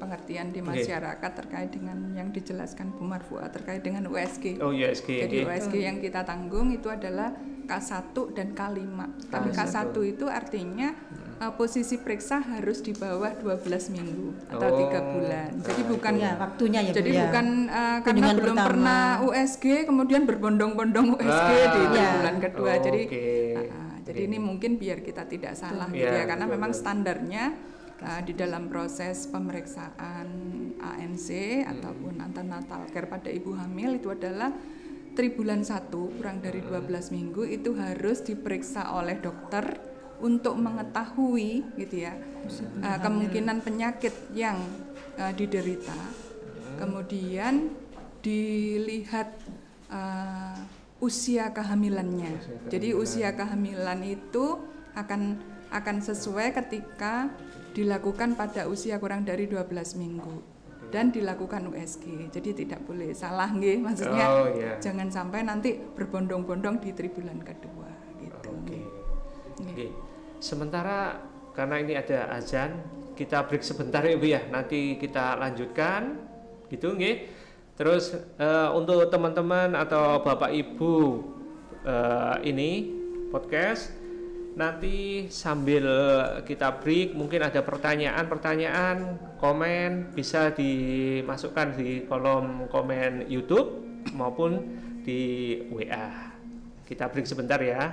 pengertian di masyarakat terkait dengan yang dijelaskan Bu Marfua terkait dengan USG. Jadi USG yang kita tanggung itu adalah K1 dan K5. Tapi K1 itu artinya posisi periksa harus di bawah 12 minggu atau 3 bulan. Jadi bukan waktunya ya. Jadi bukan karena belum pernah USG kemudian berbondong-bondong USG di bulan kedua. Jadi ini mungkin biar kita tidak salah gitu ya, karena memang standarnya di dalam proses pemeriksaan ANC ataupun antenatal care pada ibu hamil itu adalah tribulan 1 kurang dari 12 minggu itu harus diperiksa oleh dokter untuk mengetahui gitu ya kemungkinan penyakit yang diderita, kemudian dilihat usia kehamilannya. Jadi usia kehamilan itu akan sesuai ketika dilakukan pada usia kurang dari 12 minggu dan dilakukan USG. Jadi tidak boleh salah nggih, maksudnya jangan sampai nanti berbondong-bondong di tribulan kedua gitu. Sementara karena ini ada azan, kita break sebentar ya Bu ya. Nanti kita lanjutkan gitu nggih. Terus untuk teman-teman atau Bapak Ibu ini podcast, nanti sambil kita break mungkin ada pertanyaan, komen bisa dimasukkan di kolom komen YouTube maupun di WA. Kita break sebentar ya.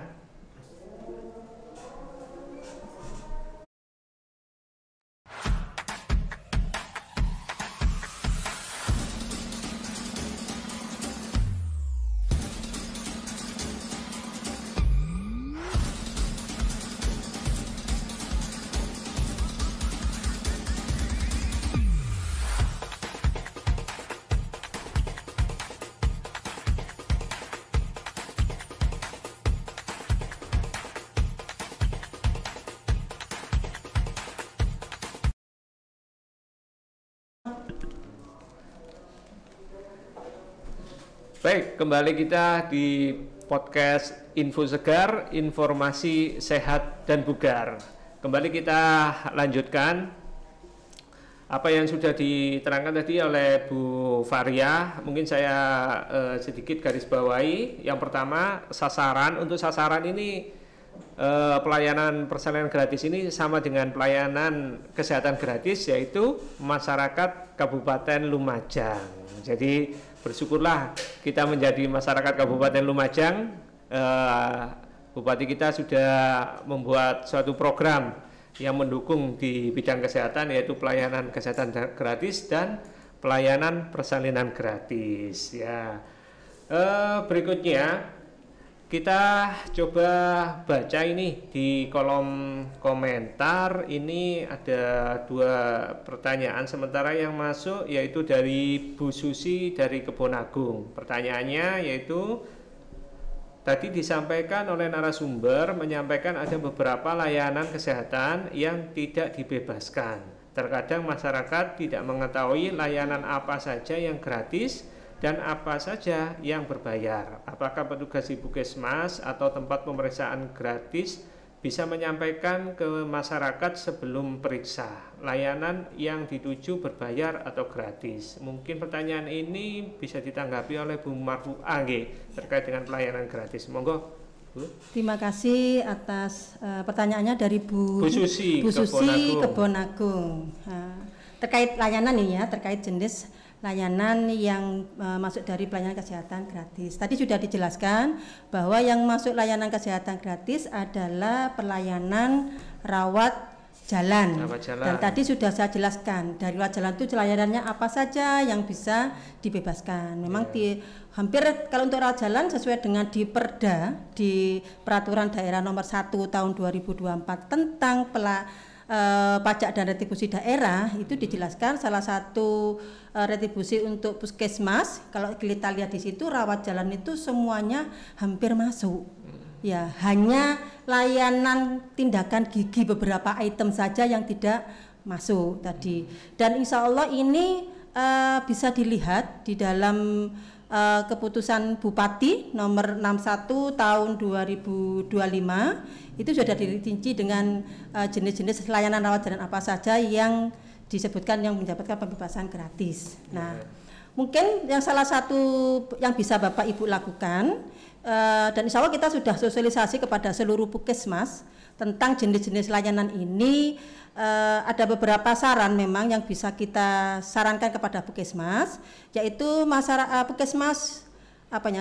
Baik, kembali kita di podcast Info Segar, informasi sehat dan bugar. Kembali kita lanjutkan apa yang sudah diterangkan tadi oleh Bu Faria. Mungkin saya sedikit garis bawahi. Yang pertama, sasaran. Untuk sasaran ini pelayanan persalinan gratis ini sama dengan pelayanan kesehatan gratis, yaitu masyarakat Kabupaten Lumajang. Jadi bersyukurlah kita menjadi masyarakat Kabupaten Lumajang. Bupati kita sudah membuat suatu program yang mendukung di bidang kesehatan, yaitu pelayanan kesehatan gratis dan pelayanan persalinan gratis. Ya, berikutnya kita coba baca ini di kolom komentar. Ini ada 2 pertanyaan sementara yang masuk, yaitu dari Bu Susi dari Kebonagung. Pertanyaannya yaitu, tadi disampaikan oleh narasumber menyampaikan ada beberapa layanan kesehatan yang tidak dibebaskan. Terkadang masyarakat tidak mengetahui layanan apa saja yang gratis dan apa saja yang berbayar. Apakah petugas di Puskesmas atau tempat pemeriksaan gratis bisa menyampaikan ke masyarakat sebelum periksa layanan yang dituju berbayar atau gratis? Mungkin pertanyaan ini bisa ditanggapi oleh Bu Marfu'ah terkait dengan pelayanan gratis. Monggo, Bu. Terima kasih atas pertanyaannya dari Bu Susi Kebonagung. Terkait layanan ini ya, terkait jenis layanan yang masuk dari pelayanan kesehatan gratis. Tadi sudah dijelaskan bahwa yang masuk layanan kesehatan gratis adalah pelayanan rawat jalan. Dan tadi sudah saya jelaskan, dari rawat jalan itu layanannya apa saja yang bisa dibebaskan. Memang hampir kalau untuk rawat jalan sesuai dengan di Perda, di Peraturan Daerah Nomor 1 Tahun 2024 tentang pajak dan retribusi daerah, itu dijelaskan salah satu retribusi untuk puskesmas. Kalau kita lihat di situ rawat jalan itu semuanya hampir masuk. Ya, hanya layanan tindakan gigi beberapa item saja yang tidak masuk tadi. Dan insya Allah ini bisa dilihat di dalam keputusan Bupati nomor 61 tahun 2025 itu sudah dirinci dengan jenis-jenis layanan rawat jalan apa saja yang disebutkan yang mendapatkan pembebasan gratis. Nah, mungkin yang salah satu yang bisa Bapak Ibu lakukan, dan insya Allah kita sudah sosialisasi kepada seluruh puskesmas tentang jenis-jenis layanan ini. Ada beberapa saran memang yang bisa kita sarankan kepada puskesmas, yaitu masyarakat puskesmas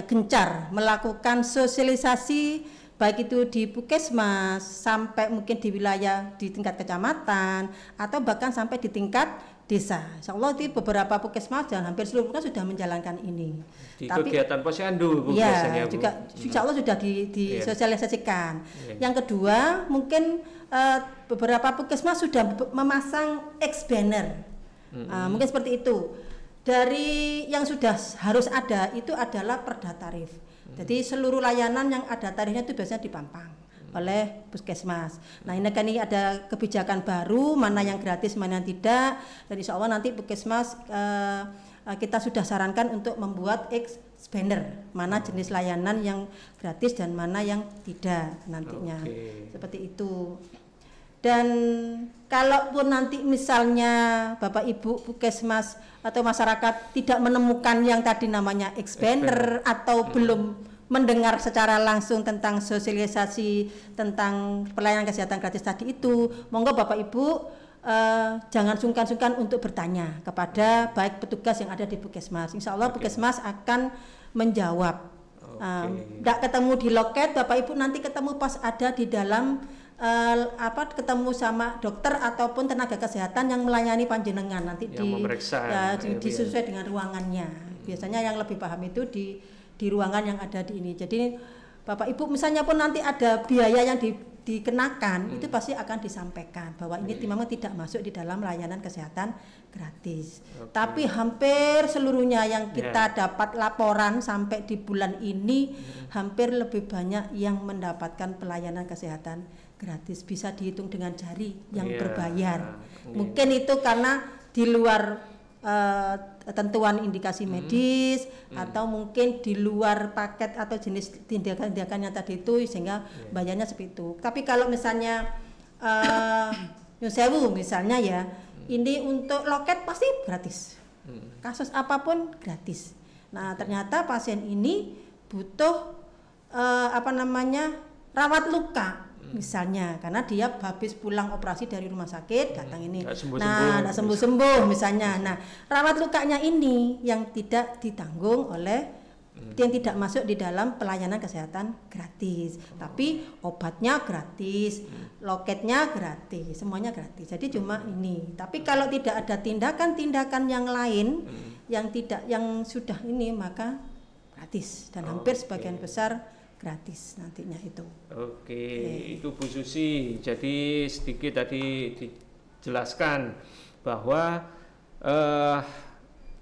gencar melakukan sosialisasi, baik itu di puskesmas sampai mungkin di wilayah di tingkat kecamatan atau bahkan sampai di tingkat desa. Insya Allah di beberapa puskesmas dan hampir seluruh puskesmas sudah menjalankan ini. Di kegiatan posyandu, Bu, ya, biasanya, Bu. juga insya Allah sudah disosialisasikan. Yang kedua, mungkin beberapa puskesmas sudah memasang X-banner. Mungkin seperti itu. Dari yang sudah harus ada itu adalah perda tarif. Jadi seluruh layanan yang ada tarifnya itu biasanya dipampang oleh puskesmas. Nah, ini kan ada kebijakan baru, mana yang gratis, mana yang tidak. Dan insya Allah nanti puskesmas kita sudah sarankan untuk membuat X-banner, mana jenis layanan yang gratis dan mana yang tidak nantinya. Seperti itu. Dan kalaupun nanti misalnya Bapak Ibu puskesmas atau masyarakat tidak menemukan yang tadi namanya X-banner atau belum mendengar secara langsung tentang sosialisasi tentang pelayanan kesehatan gratis tadi itu, monggo Bapak Ibu jangan sungkan-sungkan untuk bertanya kepada baik petugas yang ada di puskesmas. Insya Allah puskesmas akan menjawab. Tidak ketemu di loket, Bapak Ibu nanti ketemu pas ada di dalam ketemu sama dokter ataupun tenaga kesehatan yang melayani panjenengan nanti disesuai dengan ruangannya. Biasanya yang lebih paham itu di ruangan yang ada di ini. Jadi Bapak Ibu misalnya pun nanti ada biaya yang dikenakan, itu pasti akan disampaikan bahwa ini memang tidak masuk di dalam layanan kesehatan gratis. Tapi hampir seluruhnya yang kita dapat laporan sampai di bulan ini, hampir lebih banyak yang mendapatkan pelayanan kesehatan gratis, bisa dihitung dengan jari yang berbayar. Mungkin itu karena di luar tentuan indikasi medis atau mungkin di luar paket atau jenis tindakan-tindakannya tadi itu sehingga bayarnya seperti itu. Tapi kalau misalnya nyun sewu misalnya ya, ini untuk loket pasti gratis. Kasus apapun gratis. Nah, ternyata pasien ini butuh rawat luka. Misalnya karena dia habis pulang operasi dari rumah sakit datang ini, nggak sembuh misalnya. Nah, rawat lukanya ini yang tidak ditanggung oleh yang tidak masuk di dalam pelayanan kesehatan gratis, tapi obatnya gratis, loketnya gratis, semuanya gratis. Jadi cuma ini. Tapi kalau tidak ada tindakan-tindakan yang lain yang sudah ini maka gratis dan hampir sebagian besar gratis nantinya itu. Oke. Itu Bu Susi. Jadi sedikit tadi dijelaskan bahwa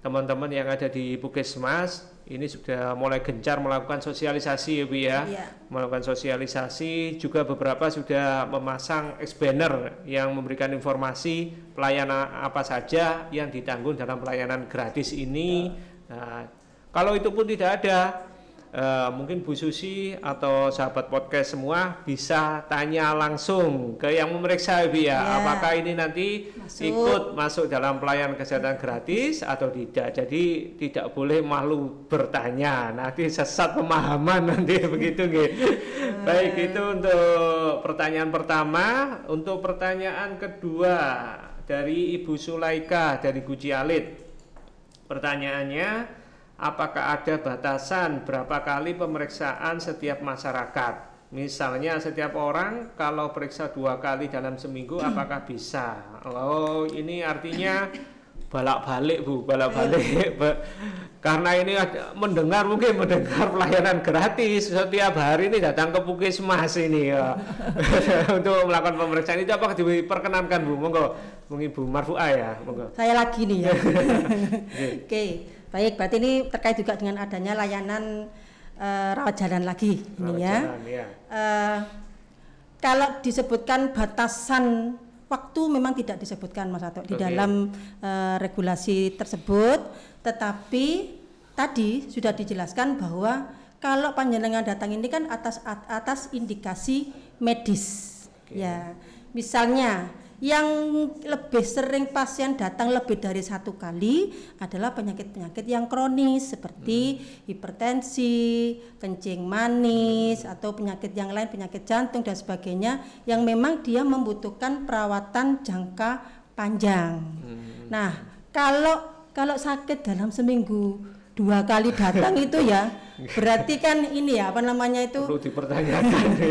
teman-teman yang ada di Puskesmas ini sudah mulai gencar melakukan sosialisasi ya Bu ya. Melakukan sosialisasi, juga beberapa sudah memasang banner yang memberikan informasi pelayanan apa saja yang ditanggung dalam pelayanan gratis ini. Nah, kalau itu pun tidak ada, mungkin Bu Susi atau sahabat podcast semua bisa tanya langsung ke yang memeriksa ya, apakah ini nanti ikut masuk dalam pelayanan kesehatan gratis atau tidak. Jadi tidak boleh malu bertanya, nanti sesat pemahaman nanti begitu nggih. Baik, itu untuk pertanyaan pertama. Untuk pertanyaan kedua dari Ibu Sulaika dari Guci Alit. Pertanyaannya, apakah ada batasan berapa kali pemeriksaan setiap masyarakat? Misalnya setiap orang kalau periksa 2 kali dalam seminggu, apakah bisa? Oh, ini artinya balak-balik Bu, balak-balik. Karena ini mendengar pelayanan gratis setiap hari ini datang ke Puskesmas ini ya. Untuk melakukan pemeriksaan itu apakah diperkenankan Bu? Monggo, Ibu Marfuah ya, monggo. Saya lagi nih ya. Oke. Baik, berarti ini terkait juga dengan adanya layanan rawat jalan lagi ini ya. Kalau disebutkan batasan waktu memang tidak disebutkan Mas Atok di dalam regulasi tersebut, tetapi tadi sudah dijelaskan bahwa kalau panjenengan datang ini kan atas indikasi medis. Ya, misalnya yang lebih sering pasien datang lebih dari 1 kali adalah penyakit-penyakit yang kronis seperti hipertensi, kencing manis, atau penyakit yang lain, penyakit jantung dan sebagainya yang memang dia membutuhkan perawatan jangka panjang. Nah, kalau sakit dalam seminggu 2 kali datang itu ya berarti kan ini ya perlu dipertanyakan.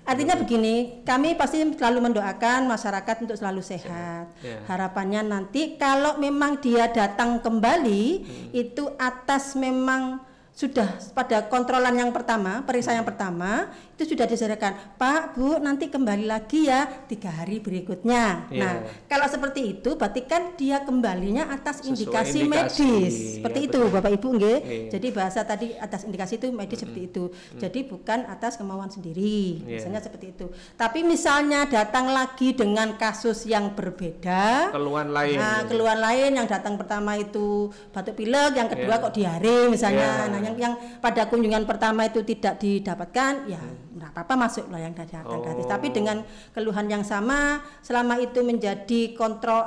Artinya begini, kami pasti selalu mendoakan masyarakat untuk selalu sehat. Harapannya nanti kalau memang dia datang kembali itu atas memang sudah pada kontrolan yang pertama, periksa yang pertama itu sudah disarankan, Pak, Bu, nanti kembali lagi ya 3 hari berikutnya. Nah, kalau seperti itu berarti kan dia kembalinya atas indikasi medis. Seperti itu Bapak Ibu nggih. Jadi bahasa tadi atas indikasi itu medis seperti itu. Jadi bukan atas kemauan sendiri. Misalnya seperti itu. Tapi misalnya datang lagi dengan kasus yang berbeda, keluhan lain. Nah, keluhan lain yang datang pertama itu batuk pilek, yang kedua kok diare misalnya. Nah, yang pada kunjungan pertama itu tidak didapatkan, ya nggak apa-apa masuk lah yang kesehatan gratis. Tapi dengan keluhan yang sama, selama itu menjadi kontrol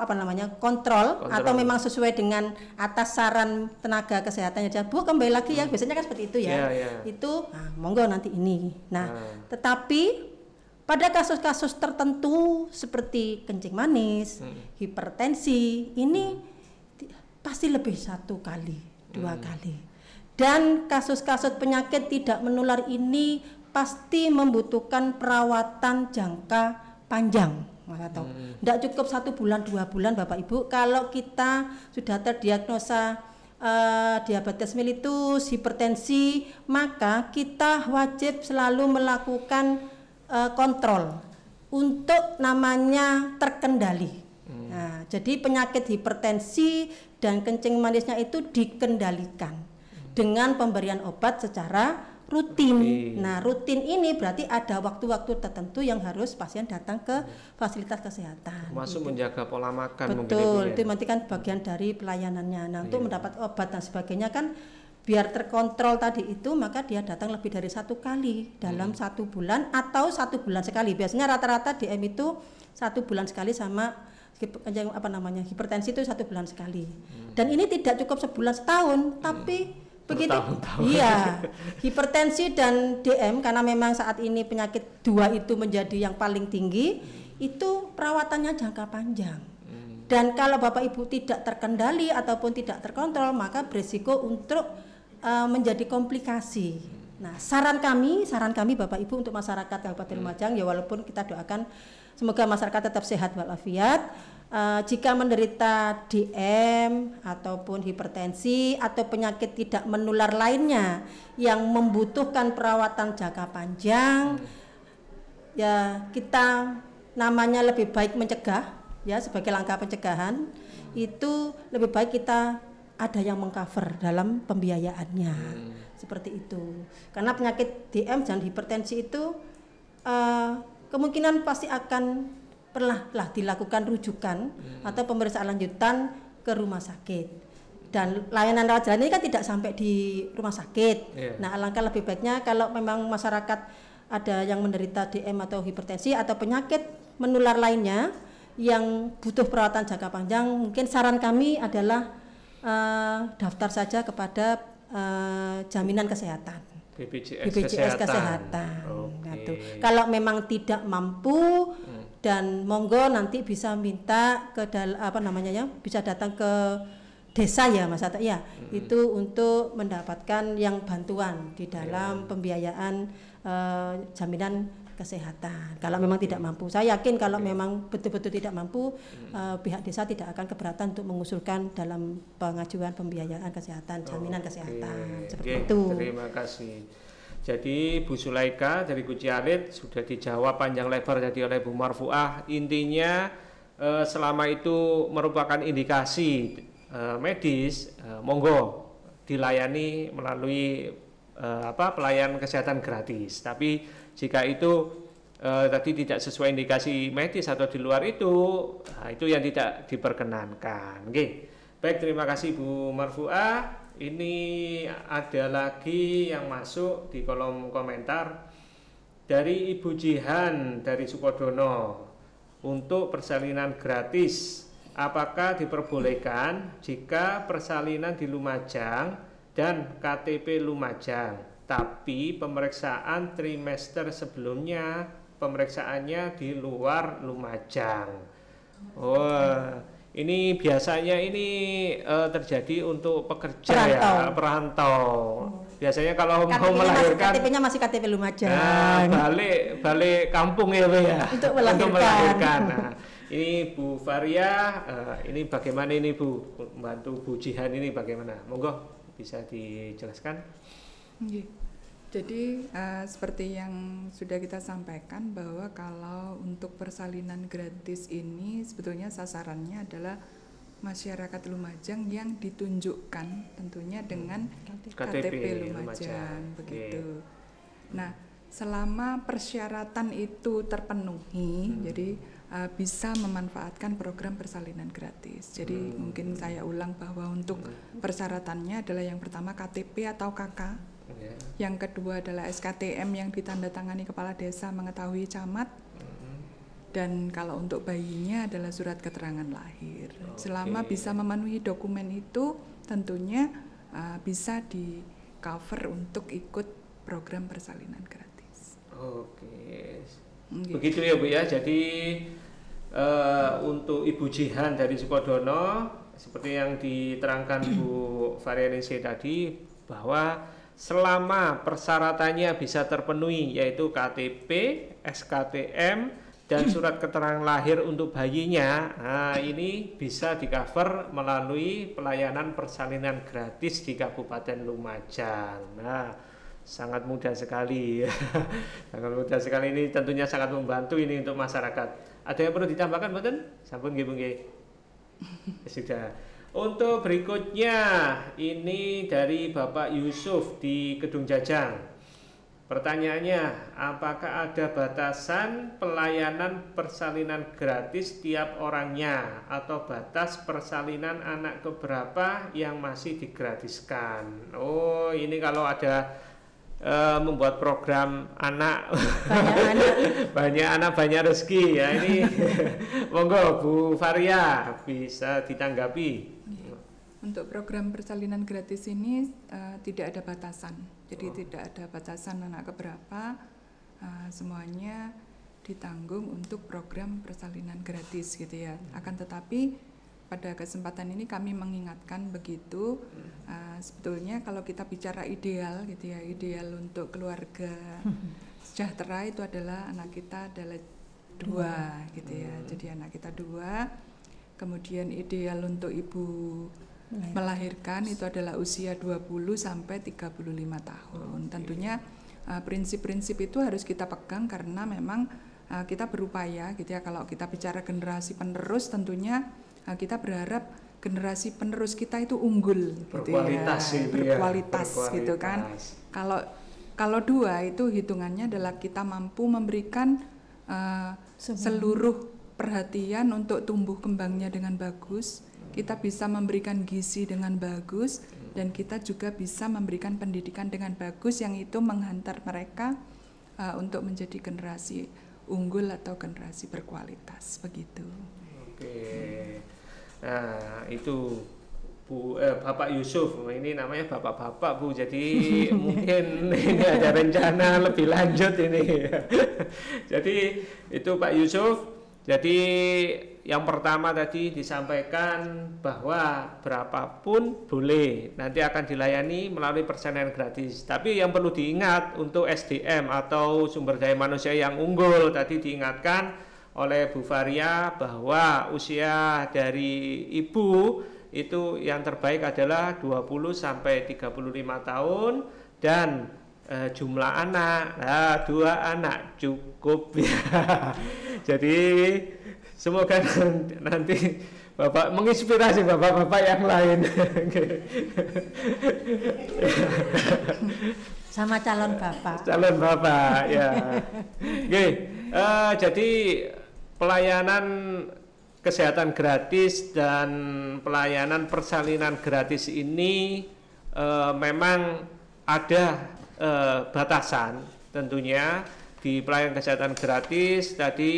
atau memang sesuai dengan atas saran tenaga kesehatan ya, Bu kembali lagi ya, biasanya kan seperti itu ya. Itu monggo nanti ini. Nah, tetapi pada kasus-kasus tertentu seperti kencing manis, hipertensi, ini pasti lebih 1 kali, 2 kali. Dan kasus-kasus penyakit tidak menular ini pasti membutuhkan perawatan jangka panjang. Tidak cukup 1 bulan, 2 bulan Bapak Ibu. Kalau kita sudah terdiagnosa diabetes mellitus, hipertensi, maka kita wajib selalu melakukan kontrol untuk namanya terkendali. Nah, jadi penyakit hipertensi dan kencing manisnya itu dikendalikan dengan pemberian obat secara rutin. Nah, rutin ini berarti ada waktu-waktu tertentu yang harus pasien datang ke fasilitas kesehatan. Masuk menjaga pola makan. Betul, itu nanti kan bagian dari pelayanannya. Nah, untuk mendapat obat dan sebagainya kan biar terkontrol tadi itu, maka dia datang lebih dari 1 kali dalam 1 bulan atau 1 bulan sekali. Biasanya rata-rata DM itu 1 bulan sekali, sama hipertensi itu 1 bulan sekali. Dan ini tidak cukup sebulan setahun, tapi begitu, iya, hipertensi dan DM karena memang saat ini penyakit 2 itu menjadi yang paling tinggi, itu perawatannya jangka panjang. Dan kalau Bapak Ibu tidak terkendali ataupun tidak terkontrol, maka berisiko untuk menjadi komplikasi. Nah, saran kami Bapak Ibu untuk masyarakat Kabupaten Lumajang, ya walaupun kita doakan semoga masyarakat tetap sehat walafiat, jika menderita DM ataupun hipertensi atau penyakit tidak menular lainnya yang membutuhkan perawatan jangka panjang, ya kita namanya lebih baik mencegah, ya sebagai langkah pencegahan itu lebih baik kita ada yang mengcover dalam pembiayaannya, seperti itu. Karena penyakit DM dan hipertensi itu kemungkinan pasti akan pernah dilakukan rujukan atau pemeriksaan lanjutan ke rumah sakit. Dan layanan rawat jalan ini kan tidak sampai di rumah sakit. Nah, alangkah lebih baiknya kalau memang masyarakat ada yang menderita DM atau hipertensi atau penyakit menular lainnya yang butuh perawatan jangka panjang, mungkin saran kami adalah daftar saja kepada jaminan kesehatan. BPJS Kesehatan. Nah, kalau memang tidak mampu, dan monggo nanti bisa minta ke bisa datang ke desa ya Mas Ata ya, itu untuk mendapatkan yang bantuan di dalam pembiayaan jaminan kesehatan. Kalau memang tidak mampu, saya yakin kalau memang betul-betul tidak mampu, pihak desa tidak akan keberatan untuk mengusulkan dalam pengajuan pembiayaan kesehatan, jaminan kesehatan. Seperti itu. Terima kasih. Jadi Bu Sulaika dari Guci Alit sudah dijawab panjang lebar tadi oleh Bu Marfuah. Intinya selama itu merupakan indikasi medis, monggo dilayani melalui pelayanan kesehatan gratis. Tapi jika itu tadi tidak sesuai indikasi medis atau di luar itu yang tidak diperkenankan. Oke. Baik, terima kasih Bu Marfuah. Ini ada lagi yang masuk di kolom komentar dari Ibu Jihan dari Sukodono. Untuk persalinan gratis, apakah diperbolehkan jika persalinan di Lumajang dan KTP Lumajang, tapi pemeriksaan trimester sebelumnya pemeriksaannya di luar Lumajang? Ini biasanya terjadi untuk pekerja perantau. Biasanya kalau mau melahirkan KTP-nya masih KTP Lumajang. Balik kampung ya, Untuk melahirkan. Nah, ini Bu Faria, ini bagaimana ini Bu, membantu Bu Jihan ini bagaimana? Monggo bisa dijelaskan. Jadi seperti yang sudah kita sampaikan bahwa kalau untuk persalinan gratis ini sebetulnya sasarannya adalah masyarakat Lumajang yang ditunjukkan tentunya dengan KTP Lumajang begitu. Nah, selama persyaratan itu terpenuhi, jadi bisa memanfaatkan program persalinan gratis. Jadi mungkin saya ulang bahwa untuk persyaratannya adalah yang pertama KTP atau KK. Yang kedua adalah SKTM yang ditandatangani kepala desa mengetahui camat, dan kalau untuk bayinya adalah surat keterangan lahir. Selama bisa memenuhi dokumen itu, tentunya bisa di cover untuk ikut program persalinan gratis. Begitu ya Bu ya. Jadi untuk Ibu Jihan dari Sukodono, seperti yang diterangkan Bu Varianingsi tadi, bahwa selama persyaratannya bisa terpenuhi, yaitu KTP, SKTM, dan surat keterangan lahir untuk bayinya, ini bisa di-cover melalui pelayanan persalinan gratis di Kabupaten Lumajang. Nah, sangat mudah sekali. Sangat mudah sekali, ini tentunya sangat membantu ini untuk masyarakat. Ada yang perlu ditambahkan, Mboten? Sampun nggih, Bu nggih. Sudah. Untuk berikutnya ini dari Bapak Yusuf di Kedung Jajang. Pertanyaannya, apakah ada batasan pelayanan persalinan gratis tiap orangnya atau batas persalinan anak keberapa yang masih digratiskan? Oh, ini kalau ada membuat program anak banyak anak banyak rezeki ya ini. Monggo Bu Varia bisa ditanggapi. Untuk program persalinan gratis ini tidak ada batasan, jadi tidak ada batasan anak keberapa, semuanya ditanggung untuk program persalinan gratis gitu ya. Akan tetapi pada kesempatan ini kami mengingatkan begitu, sebetulnya kalau kita bicara ideal gitu ya, ideal untuk keluarga sejahtera itu adalah anak kita adalah 2 gitu ya. Jadi anak kita 2, kemudian ideal untuk ibu melahirkan itu adalah usia 20 sampai 35 tahun. Tentunya prinsip-prinsip itu harus kita pegang karena memang kita berupaya gitu ya. Kalau kita bicara generasi penerus, tentunya kita berharap generasi penerus kita itu unggul berkualitas gitu ya. Berkualitas gitu kan. Kalau 2 itu hitungannya adalah kita mampu memberikan seluruh perhatian untuk tumbuh kembangnya dengan bagus. Kita bisa memberikan gizi dengan bagus dan kita juga bisa memberikan pendidikan dengan bagus yang itu menghantar mereka untuk menjadi generasi unggul atau generasi berkualitas begitu. Oke. Nah, itu Bapak Yusuf, ini namanya bapak-bapak Bu, jadi mungkin ini ada rencana lebih lanjut ini. Jadi itu Pak Yusuf. Jadi yang pertama tadi disampaikan bahwa berapapun boleh, nanti akan dilayani melalui persalinan gratis. Tapi yang perlu diingat untuk SDM atau sumber daya manusia yang unggul, tadi diingatkan oleh Bu Varia bahwa usia dari ibu itu yang terbaik adalah 20 sampai 35 tahun dan jumlah anak, 2 anak cukup ya. Jadi semoga nanti Bapak menginspirasi bapak-bapak yang lain. Sama calon bapak. Calon bapak ya. Oke, jadi pelayanan kesehatan gratis dan pelayanan persalinan gratis ini memang ada batasan tentunya. Di pelayanan kesehatan gratis tadi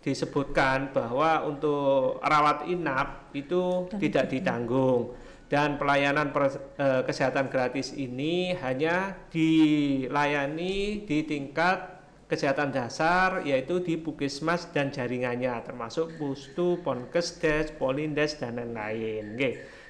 disebutkan bahwa untuk rawat inap itu tidak ditanggung dan pelayanan kesehatan gratis ini hanya dilayani di tingkat kesehatan dasar, yaitu di Puskesmas dan jaringannya termasuk Pustu, Ponkesdes, Polindes dan lain-lain.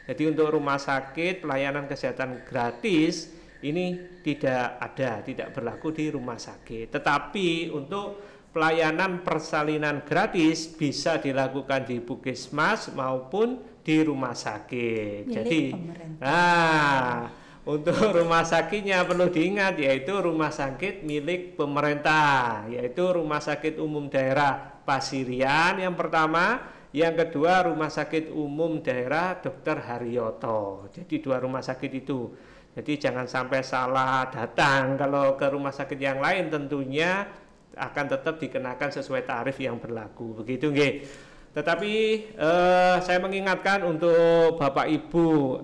Jadi untuk rumah sakit pelayanan kesehatan gratis ini tidak ada, tidak berlaku di rumah sakit. Tetapi untuk pelayanan persalinan gratis bisa dilakukan di Puskesmas maupun di rumah sakit. Milik jadi pemerintah. Untuk rumah sakitnya perlu diingat, yaitu rumah sakit milik pemerintah, yaitu Rumah Sakit Umum Daerah Pasirian yang pertama, yang kedua Rumah Sakit Umum Daerah Dr. Haryoto. Jadi 2 rumah sakit itu. Jadi jangan sampai salah datang. Kalau ke rumah sakit yang lain tentunya akan tetap dikenakan sesuai tarif yang berlaku. Begitu nggih. Tetapi saya mengingatkan untuk Bapak Ibu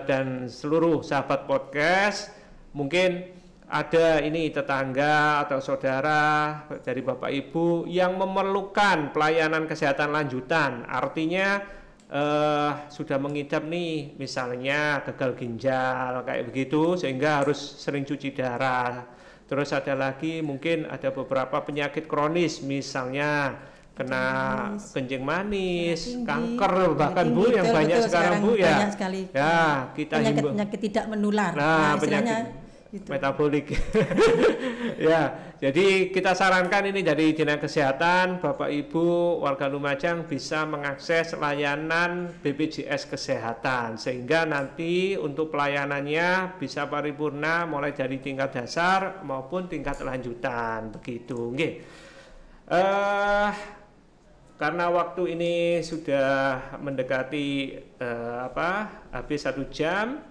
dan seluruh sahabat podcast, mungkin ada ini tetangga atau saudara dari Bapak Ibu yang memerlukan pelayanan kesehatan lanjutan. Artinya sudah mengidap nih misalnya gagal ginjal kayak begitu sehingga harus sering cuci darah. Terus ada lagi mungkin ada beberapa penyakit kronis misalnya kena kencing manis, kanker bahkan Bu yang banyak sekarang Bu ya. Banyak sekali. Ya, kita penyakit tidak menular. Nah, penyakit gitu. Metabolik. Ya, jadi kita sarankan ini dari Dinas Kesehatan, Bapak Ibu warga Lumajang bisa mengakses layanan BPJS Kesehatan sehingga nanti untuk pelayanannya bisa paripurna mulai dari tingkat dasar maupun tingkat lanjutan begitu. Nggih. Karena waktu ini sudah mendekati habis 1 jam.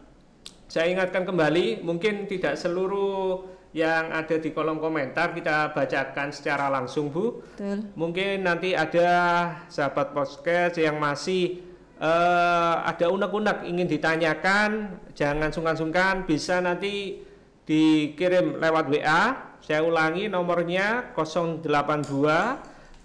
Saya ingatkan kembali, mungkin tidak seluruh yang ada di kolom komentar kita bacakan secara langsung, Bu. Betul. Mungkin nanti ada sahabat podcast yang masih ada unek-unek ingin ditanyakan, jangan sungkan-sungkan, bisa nanti dikirim lewat WA. Saya ulangi nomornya 082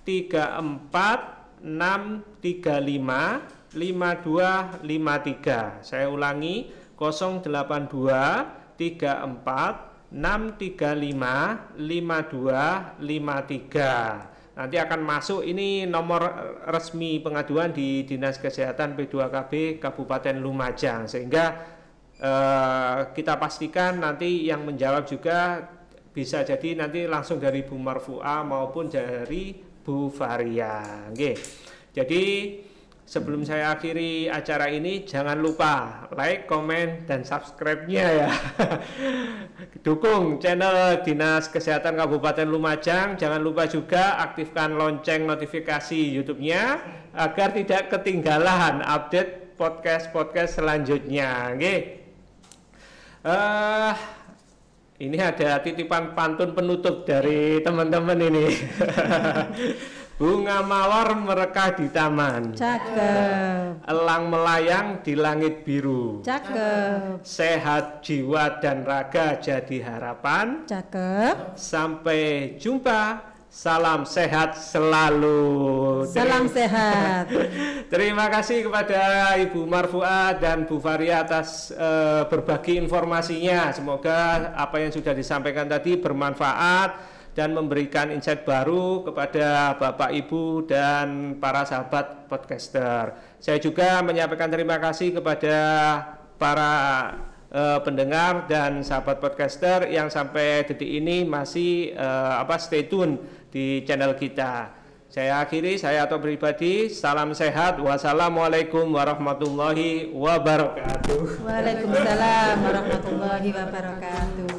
34 635 5253. Saya ulangi 082 34 635 5253. Nanti akan masuk ini nomor resmi pengaduan di Dinas Kesehatan P2KB Kabupaten Lumajang, sehingga kita pastikan nanti yang menjawab juga bisa jadi nanti langsung dari Bu Marfuah maupun dari Bu Faria. Oke. Jadi sebelum saya akhiri acara ini, jangan lupa like, komen, dan subscribe-nya ya. Dukung channel Dinas Kesehatan Kabupaten Lumajang. Jangan lupa juga aktifkan lonceng notifikasi YouTube-nya agar tidak ketinggalan update podcast-podcast selanjutnya. Ini ada titipan pantun penutup dari teman-teman ini. Bunga mawar merekah di taman. Cakep. Elang melayang di langit biru. Cakep. Sehat jiwa dan raga jadi harapan. Cakep. Sampai jumpa. Salam sehat selalu. Salam sehat. Terima kasih kepada Ibu Marfuah dan Bu Faria atas berbagi informasinya. Semoga apa yang sudah disampaikan tadi bermanfaat dan memberikan insight baru kepada Bapak, Ibu, dan para sahabat podcaster. Saya juga menyampaikan terima kasih kepada para pendengar dan sahabat podcaster yang sampai detik ini masih stay tune di channel kita. Saya akhiri, saya atau pribadi, salam sehat, wassalamualaikum warahmatullahi wabarakatuh. Waalaikumsalam warahmatullahi wabarakatuh.